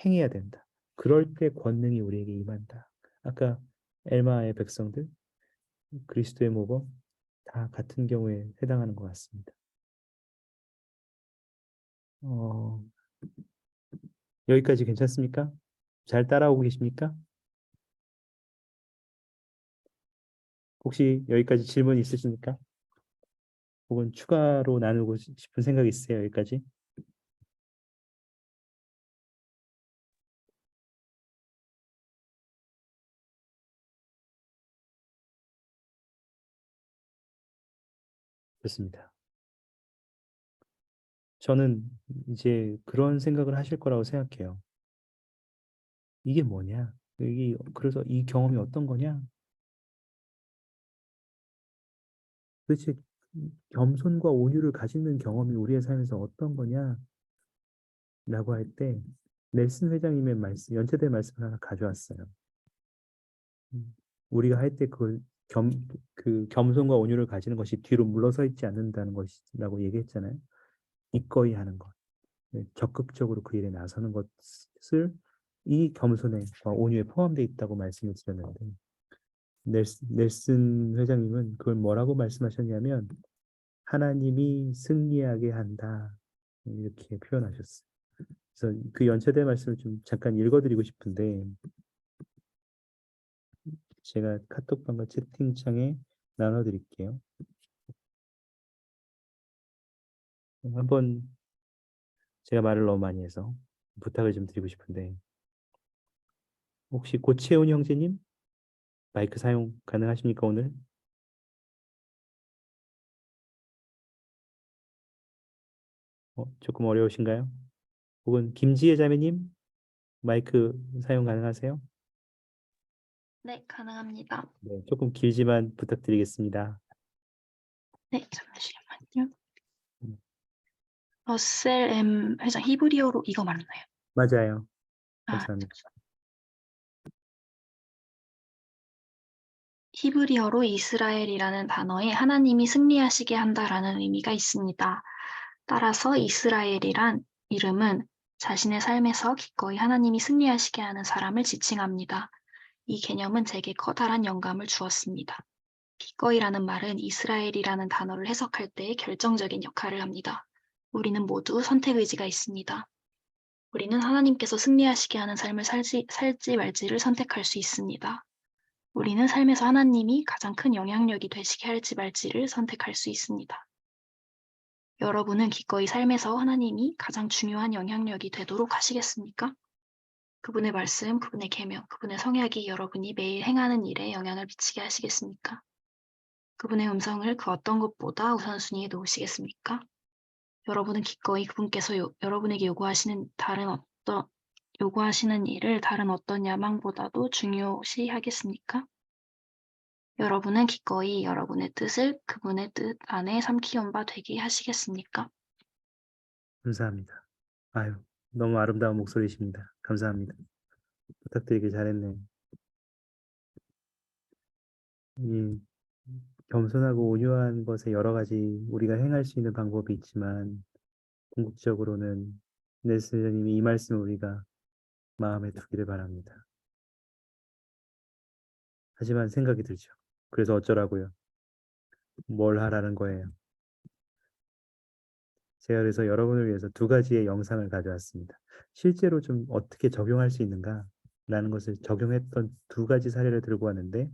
행해야 된다. 그럴 때 권능이 우리에게 임한다. 아까 엘마의 백성들, 그리스도의 모범 다 같은 경우에 해당하는 것 같습니다. 어, 여기까지 괜찮습니까? 잘 따라오고 계십니까? 혹시 여기까지 질문 있으십니까? 혹은 추가로 나누고 싶은 생각 있으세요? 여기까지? 좋습니다. 저는 이제 그런 생각을 하실 거라고 생각해요. 이게 뭐냐? 그래서 이 경험이 어떤 거냐? 도대체 겸손과 온유를 가지는 경험이 우리의 삶에서 어떤 거냐? 라고 할 때 넬슨 회장님의 말씀, 연체된 말씀을 하나 가져왔어요. 우리가 할 때 그걸 그 겸손과 온유를 가지는 것이 뒤로 물러서 있지 않는다는 것이라고 얘기했잖아요. 기꺼이 하는 것, 네, 적극적으로 그 일에 나서는 것을 이 겸손과 온유에 포함되어 있다고 말씀을 드렸는데 넬슨 회장님은 그걸 뭐라고 말씀하셨냐면 하나님이 승리하게 한다 이렇게 표현하셨어요. 그래서 그 연체된 말씀을 좀 잠깐 읽어드리고 싶은데 제가 카톡방과 채팅창에 나눠드릴게요. 한번 제가 말을 너무 많이 해서 부탁을 좀 드리고 싶은데 혹시 고채훈 형제님 마이크 사용 가능하십니까 오늘? 조금 어려우신가요? 혹은 김지혜 자매님 마이크 사용 가능하세요?
네, 가능합니다.
네, 조금 길지만 부탁드리겠습니다.
네, 잠시만요.
음.
러셀 M 회장 히브리어로 이거 맞나요?
맞아요.
아,
감사합니다.
히브리어로 이스라엘이라는 단어에 하나님이 승리하시게 한다라는 의미가 있습니다. 따라서 이스라엘이란 이름은 자신의 삶에서 기꺼이 하나님이 승리하시게 하는 사람을 지칭합니다. 이 개념은 제게 커다란 영감을 주었습니다. 기꺼이라는 말은 이스라엘이라는 단어를 해석할 때 결정적인 역할을 합니다. 우리는 모두 선택 의지가 있습니다. 우리는 하나님께서 승리하시게 하는 삶을 살지 말지를 선택할 수 있습니다. 우리는 삶에서 하나님이 가장 큰 영향력이 되시게 할지 말지를 선택할 수 있습니다. 여러분은 기꺼이 삶에서 하나님이 가장 중요한 영향력이 되도록 하시겠습니까? 그분의 말씀, 그분의 계명, 그분의 성약이 여러분이 매일 행하는 일에 영향을 미치게 하시겠습니까? 그분의 음성을 그 어떤 것보다 우선순위에 놓으시겠습니까? 여러분은 기꺼이 그분께서 여러분에게 요구하시는 일을 다른 어떤 야망보다도 중요시 하겠습니까? 여러분은 기꺼이 여러분의 뜻을 그분의 뜻 안에 삼키온 바 되게 하시겠습니까?
감사합니다. 아유, 너무 아름다운 목소리십니다. 감사합니다. 부탁드리길 잘했네요. 이 겸손하고 온유한 것에 여러 가지 우리가 행할 수 있는 방법이 있지만 궁극적으로는 넬슨 회장님이 이 말씀을 우리가 마음에 두기를 바랍니다. 하지만 생각이 들죠. 그래서 어쩌라고요? 뭘 하라는 거예요? 제가 그래서 여러분을 위해서 두 가지의 영상을 가져왔습니다. 실제로 좀 어떻게 적용할 수 있는가라는 것을 적용했던 두 가지 사례를 들고 왔는데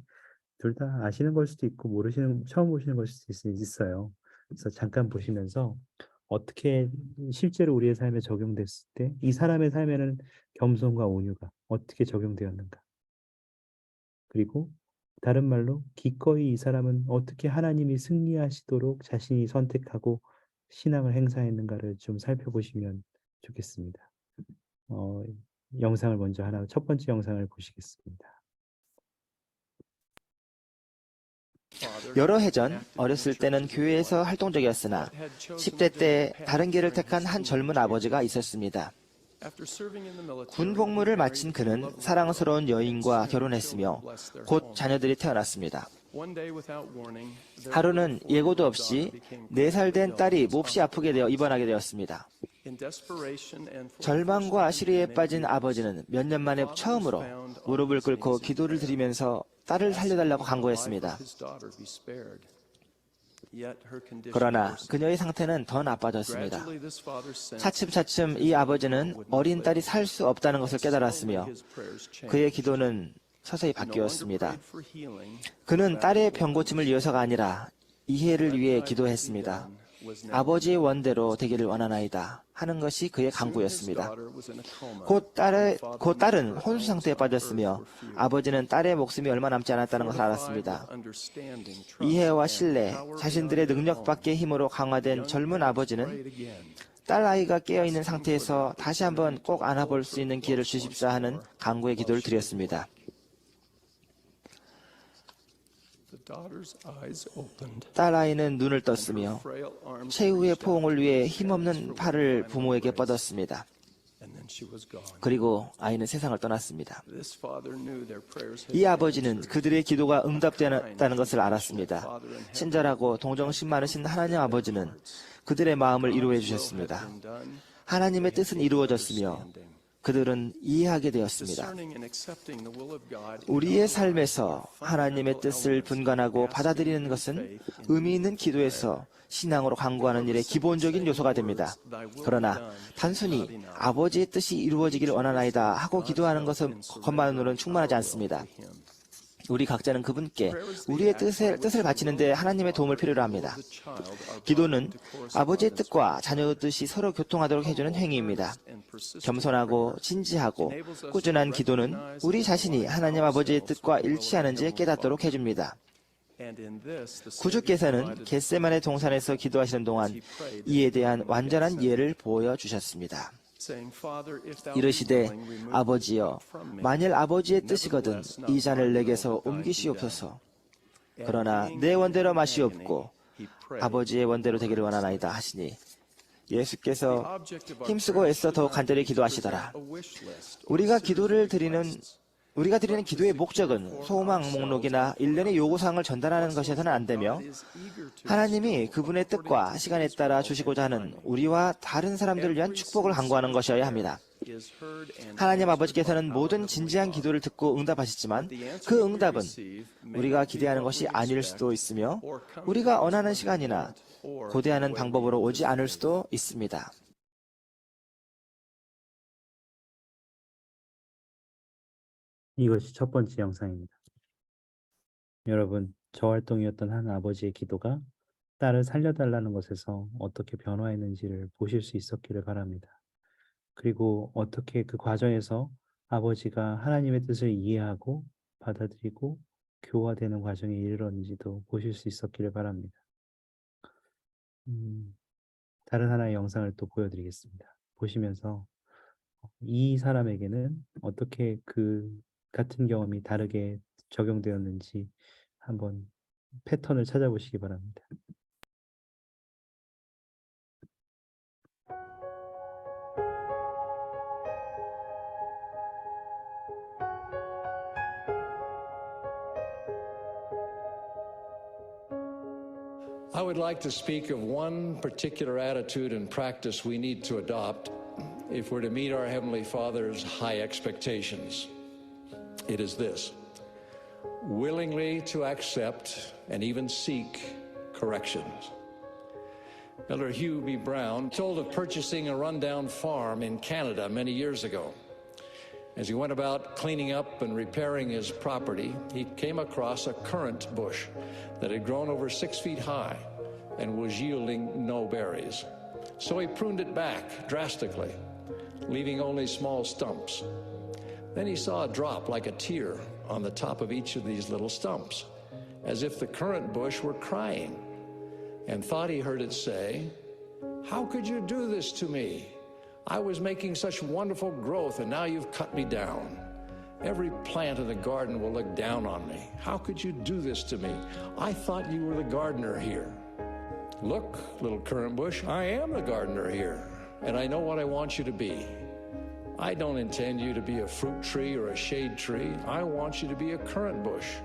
둘 다 아시는 걸 수도 있고 처음 보시는 걸 수도 있어요. 그래서 잠깐 보시면서 어떻게 실제로 우리의 삶에 적용됐을 때 이 사람의 삶에는 겸손과 온유가 어떻게 적용되었는가. 그리고 다른 말로 기꺼이 이 사람은 어떻게 하나님이 승리하시도록 자신이 선택하고 신앙을 행사했는가를 좀 살펴보시면 좋겠습니다. 영상을 먼저 첫 번째 영상을 보시겠습니다.
여러 해 전 어렸을 때는 교회에서 활동적이었으나 10대 때 다른 길을 택한 한 젊은 아버지가 있었습니다. 군 복무를 마친 그는 사랑스러운 여인과 결혼했으며 곧 자녀들이 태어났습니다. 하루는 예고도 없이 4살 된 딸이 몹시 아프게 되어 입원하게 되었습니다. 절망과 시리에 빠진 아버지는 몇 년 만에 처음으로 무릎을 꿇고 기도를 드리면서 딸을 살려달라고 간구했습니다. 그러나 그녀의 상태는 더 나빠졌습니다. 차츰차츰 이 아버지는 어린 딸이 살 수 없다는 것을 깨달았으며 그의 기도는 서서히 바뀌었습니다. 그는 딸의 병고침을 위해서가 아니라 이해를 위해 기도했습니다. 아버지의 원대로 되기를 원하나이다 하는 것이 그의 간구였습니다. 곧 딸은 혼수 상태에 빠졌으며 아버지는 딸의 목숨이 얼마 남지 않았다는 것을 알았습니다. 이해와 신뢰, 자신들의 능력밖의 힘으로 강화된 젊은 아버지는 딸 아이가 깨어있는 상태에서 다시 한번 꼭 안아볼 수 있는 기회를 주십사 하는 간구의 기도를 드렸습니다. 딸 아이는 눈을 떴으며 최후의 포옹을 위해 힘없는 팔을 부모에게 뻗었습니다. 그리고 아이는 세상을 떠났습니다. 이 아버지는 그들의 기도가 응답되었다는 것을 알았습니다. 친절하고 동정심 많으신 하나님 아버지는 그들의 마음을 이루어 주셨습니다. 하나님의 뜻은 이루어졌으며 그들은 이해하게 되었습니다. 우리의 삶에서 하나님의 뜻을 분간하고 받아들이는 것은 의미 있는 기도에서 신앙으로 강구하는 일의 기본적인 요소가 됩니다. 그러나 단순히 아버지의 뜻이 이루어지길 원하나이다 하고 기도하는 것만으로는 충분하지 않습니다. 우리 각자는 그분께 우리의 뜻을 바치는 데 하나님의 도움을 필요로 합니다. 기도는 아버지의 뜻과 자녀의 뜻이 서로 교통하도록 해주는 행위입니다. 겸손하고 진지하고 꾸준한 기도는 우리 자신이 하나님 아버지의 뜻과 일치하는지 깨닫도록 해줍니다. 구주께서는 겟세마네 동산에서 기도하시는 동안 이에 대한 완전한 예를 보여주셨습니다. 이르시되 아버지여 만일 아버지의 뜻이거든 이 잔을 내게서 옮기시옵소서. 그러나 내 원대로 마시옵고 아버지의 원대로 되기를 원하나이다 하시니 예수께서 힘쓰고 애써 더욱 간절히 기도하시더라. 우리가 드리는 기도의 목적은 소망 목록이나 일련의 요구사항을 전달하는 것에서는 안 되며 하나님이 그분의 뜻과 시간에 따라 주시고자 하는 우리와 다른 사람들을 위한 축복을 간구하는 것이어야 합니다. 하나님 아버지께서는 모든 진지한 기도를 듣고 응답하시지만 그 응답은 우리가 기대하는 것이 아닐 수도 있으며 우리가 원하는 시간이나 고대하는 방법으로 오지 않을 수도 있습니다.
이것이 첫 번째 영상입니다. 여러분, 저활동이었던 한 아버지의 기도가 딸을 살려달라는 것에서 어떻게 변화했는지를 보실 수 있었기를 바랍니다. 그리고 어떻게 그 과정에서 아버지가 하나님의 뜻을 이해하고 받아들이고 교화되는 과정에 이르렀는지도 보실 수 있었기를 바랍니다. 다른 하나의 영상을 또 보여드리겠습니다. 보시면서 이 사람에게는 어떻게 그 같은 경험이 다르게 적용되었는지 한번 패턴을 찾아보시기 바랍니다.
I would like to speak of one particular attitude and practice we need to adopt if we're to meet our Heavenly Father's high expectations. It is this: willingly to accept and even seek corrections. Elder Hugh B. Brown told of purchasing a rundown farm in Canada many years ago. As he went about cleaning up and repairing his property, he came across a currant bush that had grown over 6 feet high and was yielding no berries. So he pruned it back drastically, leaving only small stumps. Then he saw a drop like a tear on the top of each of these little stumps, as if the currant bush were crying, and thought he heard it say, "How could you do this to me? I was making such wonderful growth, and now you've cut me down. Every plant in the garden will look down on me. How could you do this to me? I thought you were the gardener here." Look, little currant bush, I am the gardener here, and I know what I want you to be. I don't intend you to be a fruit tree or a shade tree. I want you to be a currant bush.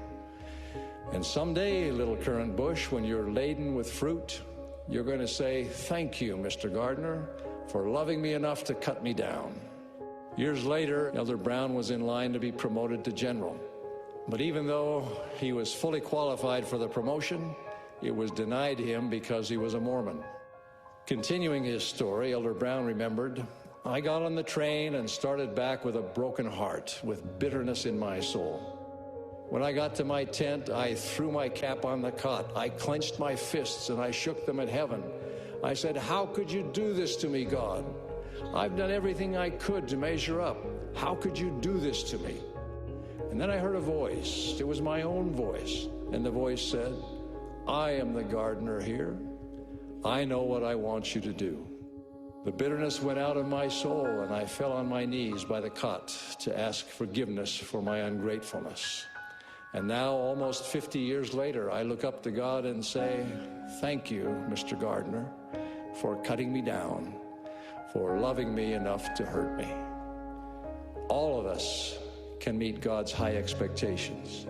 And someday, little currant bush, when you're laden with fruit, you're going to say, "Thank you, Mr. Gardener, for loving me enough to cut me down." Years later, Elder Brown was in line to be promoted to general. But even though he was fully qualified for the promotion, it was denied him because he was a Mormon. Continuing his story, Elder Brown remembered, "I got on the train and started back with a broken heart, with bitterness in my soul. When I got to my tent, I threw my cap on the cot. I clenched my fists and I shook them at heaven. I said, 'How could you do this to me, God? I've done everything I could to measure up. How could you do this to me?' And then I heard a voice. It was my own voice. And the voice said, 'I am the gardener here. I know what I want you to do.' The bitterness went out of my soul, and I fell on my knees by the cot to ask forgiveness for my ungratefulness. And now, almost 50 years later, I look up to God and say, 'Thank you, Mr. Gardener, for cutting me down, for loving me enough to hurt me.'" all of us can meet God's high expectations,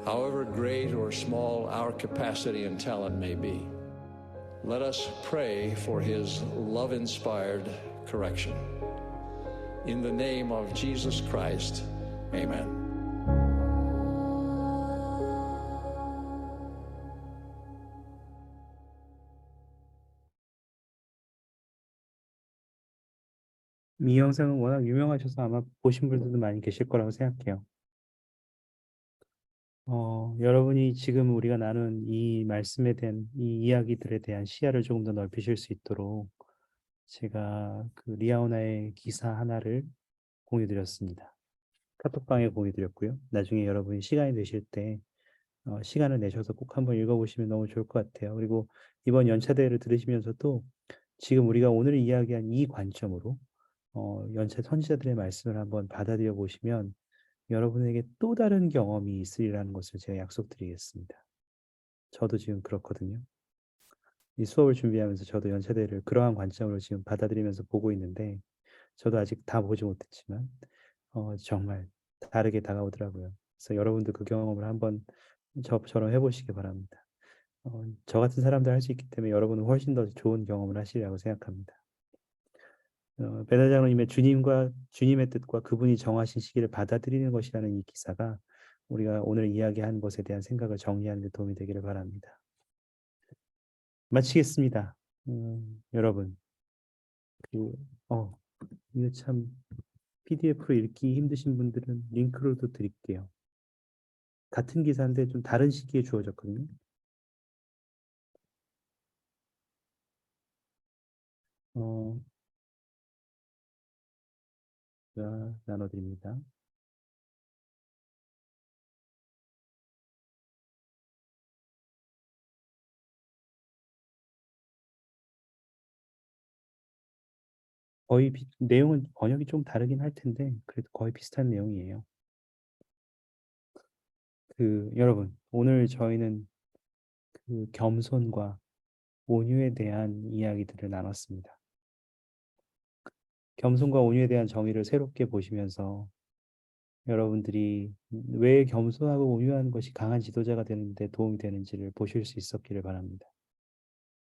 however great or small our capacity and talent may be. Let us pray for his love-inspired correction. In the name of Jesus Christ, amen.
이 영상은 워낙 유명하셔서 아마 보신 분들도 많이 계실 거라고 생각해요. 여러분이 지금 우리가 나눈 이 말씀에 대한 이 이야기들에 대한 시야를 조금 더 넓히실 수 있도록 제가 그 리아오나의 기사 하나를 공유드렸습니다. 카톡방에 공유드렸고요. 나중에 여러분이 시간이 되실 때 시간을 내셔서 꼭 한번 읽어보시면 너무 좋을 것 같아요. 그리고 이번 연차대회를 들으시면서도 지금 우리가 오늘 이야기한 이 관점으로 연차 선지자들의 말씀을 한번 받아들여 보시면 여러분에게 또 다른 경험이 있으리라는 것을 제가 약속드리겠습니다. 저도 지금 그렇거든요. 이 수업을 준비하면서 저도 연차대회를 그러한 관점으로 지금 받아들이면서 보고 있는데 저도 아직 다 보지 못했지만 정말 다르게 다가오더라고요. 그래서 여러분도 그 경험을 한번 저처럼 해보시기 바랍니다. 저 같은 사람도 할 수 있기 때문에 여러분은 훨씬 더 좋은 경험을 하시리라고 생각합니다. 베나 장로님의 주님의 뜻과 그분이 정하신 시기를 받아들이는 것이라는 이 기사가 우리가 오늘 이야기한 것에 대한 생각을 정리하는 데 도움이 되기를 바랍니다. 마치겠습니다. 여러분, 이거 참 PDF로 읽기 힘드신 분들은 링크로도 드릴게요. 같은 기사인데 좀 다른 시기에 주어졌거든요. 제가 나눠드립니다. 거의 내용은 번역이 좀 다르긴 할 텐데 그래도 거의 비슷한 내용이에요. 여러분, 오늘 저희는 그 겸손과 온유에 대한 이야기들을 나눴습니다. 겸손과 온유에 대한 정의를 새롭게 보시면서 여러분들이 왜 겸손하고 온유한 것이 강한 지도자가 되는데 도움이 되는지를 보실 수 있었기를 바랍니다.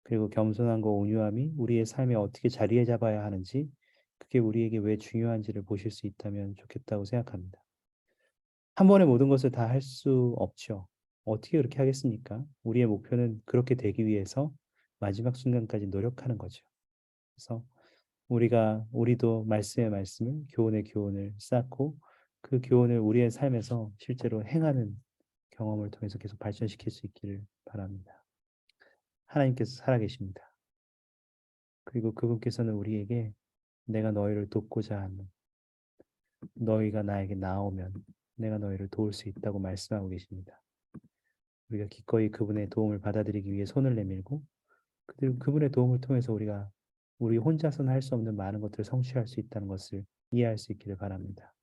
그리고 겸손함과 온유함이 우리의 삶에 어떻게 자리에 잡아야 하는지, 그게 우리에게 왜 중요한지를 보실 수 있다면 좋겠다고 생각합니다. 한 번에 모든 것을 다 할 수 없죠. 어떻게 그렇게 하겠습니까? 우리의 목표는 그렇게 되기 위해서 마지막 순간까지 노력하는 거죠. 그래서 우리도 말씀의 말씀을, 교훈의 교훈을 쌓고 그 교훈을 우리의 삶에서 실제로 행하는 경험을 통해서 계속 발전시킬 수 있기를 바랍니다. 하나님께서 살아계십니다. 그리고 그분께서는 우리에게 내가 너희를 돕고자 하는, 너희가 나에게 나오면 내가 너희를 도울 수 있다고 말씀하고 계십니다. 우리가 기꺼이 그분의 도움을 받아들이기 위해 손을 내밀고 그리고 그분의 도움을 통해서 우리 혼자서는 할 수 없는 많은 것들을 성취할 수 있다는 것을 이해할 수 있기를 바랍니다.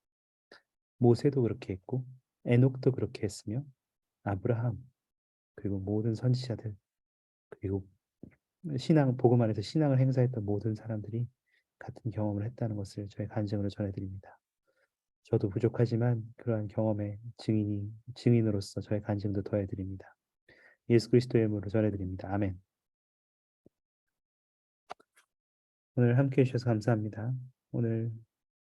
모세도 그렇게 했고 에녹도 그렇게 했으며 아브라함 그리고 모든 선지자들 그리고 복음 안에서 신앙을 행사했던 모든 사람들이 같은 경험을 했다는 것을 저희 간증으로 전해드립니다. 저도 부족하지만 그러한 경험의 증인으로서 저의 간증도 더해드립니다. 예수 그리스도의 이름으로 전해드립니다. 아멘. 오늘 함께해 주셔서 감사합니다. 오늘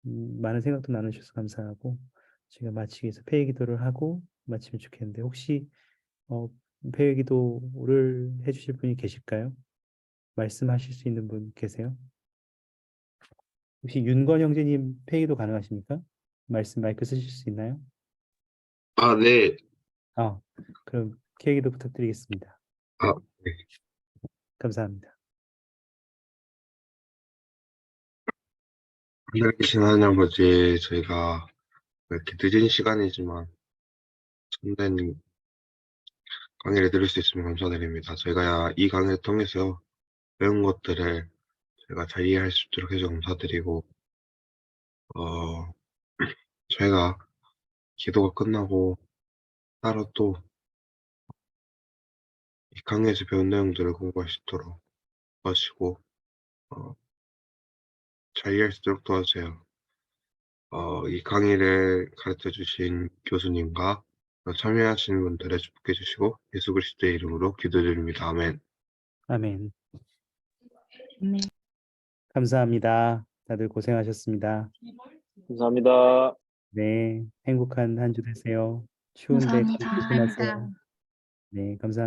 많은 생각도 나누셔서 감사하고 제가 마치기 위해서 폐회 기도를 하고 마치면 좋겠는데 혹시 폐회 기도를 해주실 분이 계실까요? 말씀하실 수 있는 분 계세요? 혹시 윤건 형제님 폐회 기도 가능하십니까? 마이크 쓰실 수 있나요?
네.
그럼 폐회 기도 부탁드리겠습니다.
네.
감사합니다.
하늘에 계신 하나님 아버지, 저희가 이렇게 늦은 시간이지만 참된 강의를 들을 수 있으면 감사드립니다. 저희가 이 강의를 통해서 배운 것들을 저희가 잘 이해할 수 있도록 해서 감사드리고, 저희가 기도가 끝나고 따로 또 이 강의에서 배운 내용들을 공부할 수 있도록 도와주시고, 잘 이해할 수 있도록 도와주세요. 이 강의를 가르쳐 주신 교수님과 참여하시는 분들을 축복해 주시고 예수 그리스도의 이름으로 기도드립니다. 아멘.
아멘.
네.
감사합니다. 다들 고생하셨습니다.
감사합니다.
네, 행복한 한 주 되세요. 추운데 감기
감사합니다.
조심하세요. 네, 감사합니다.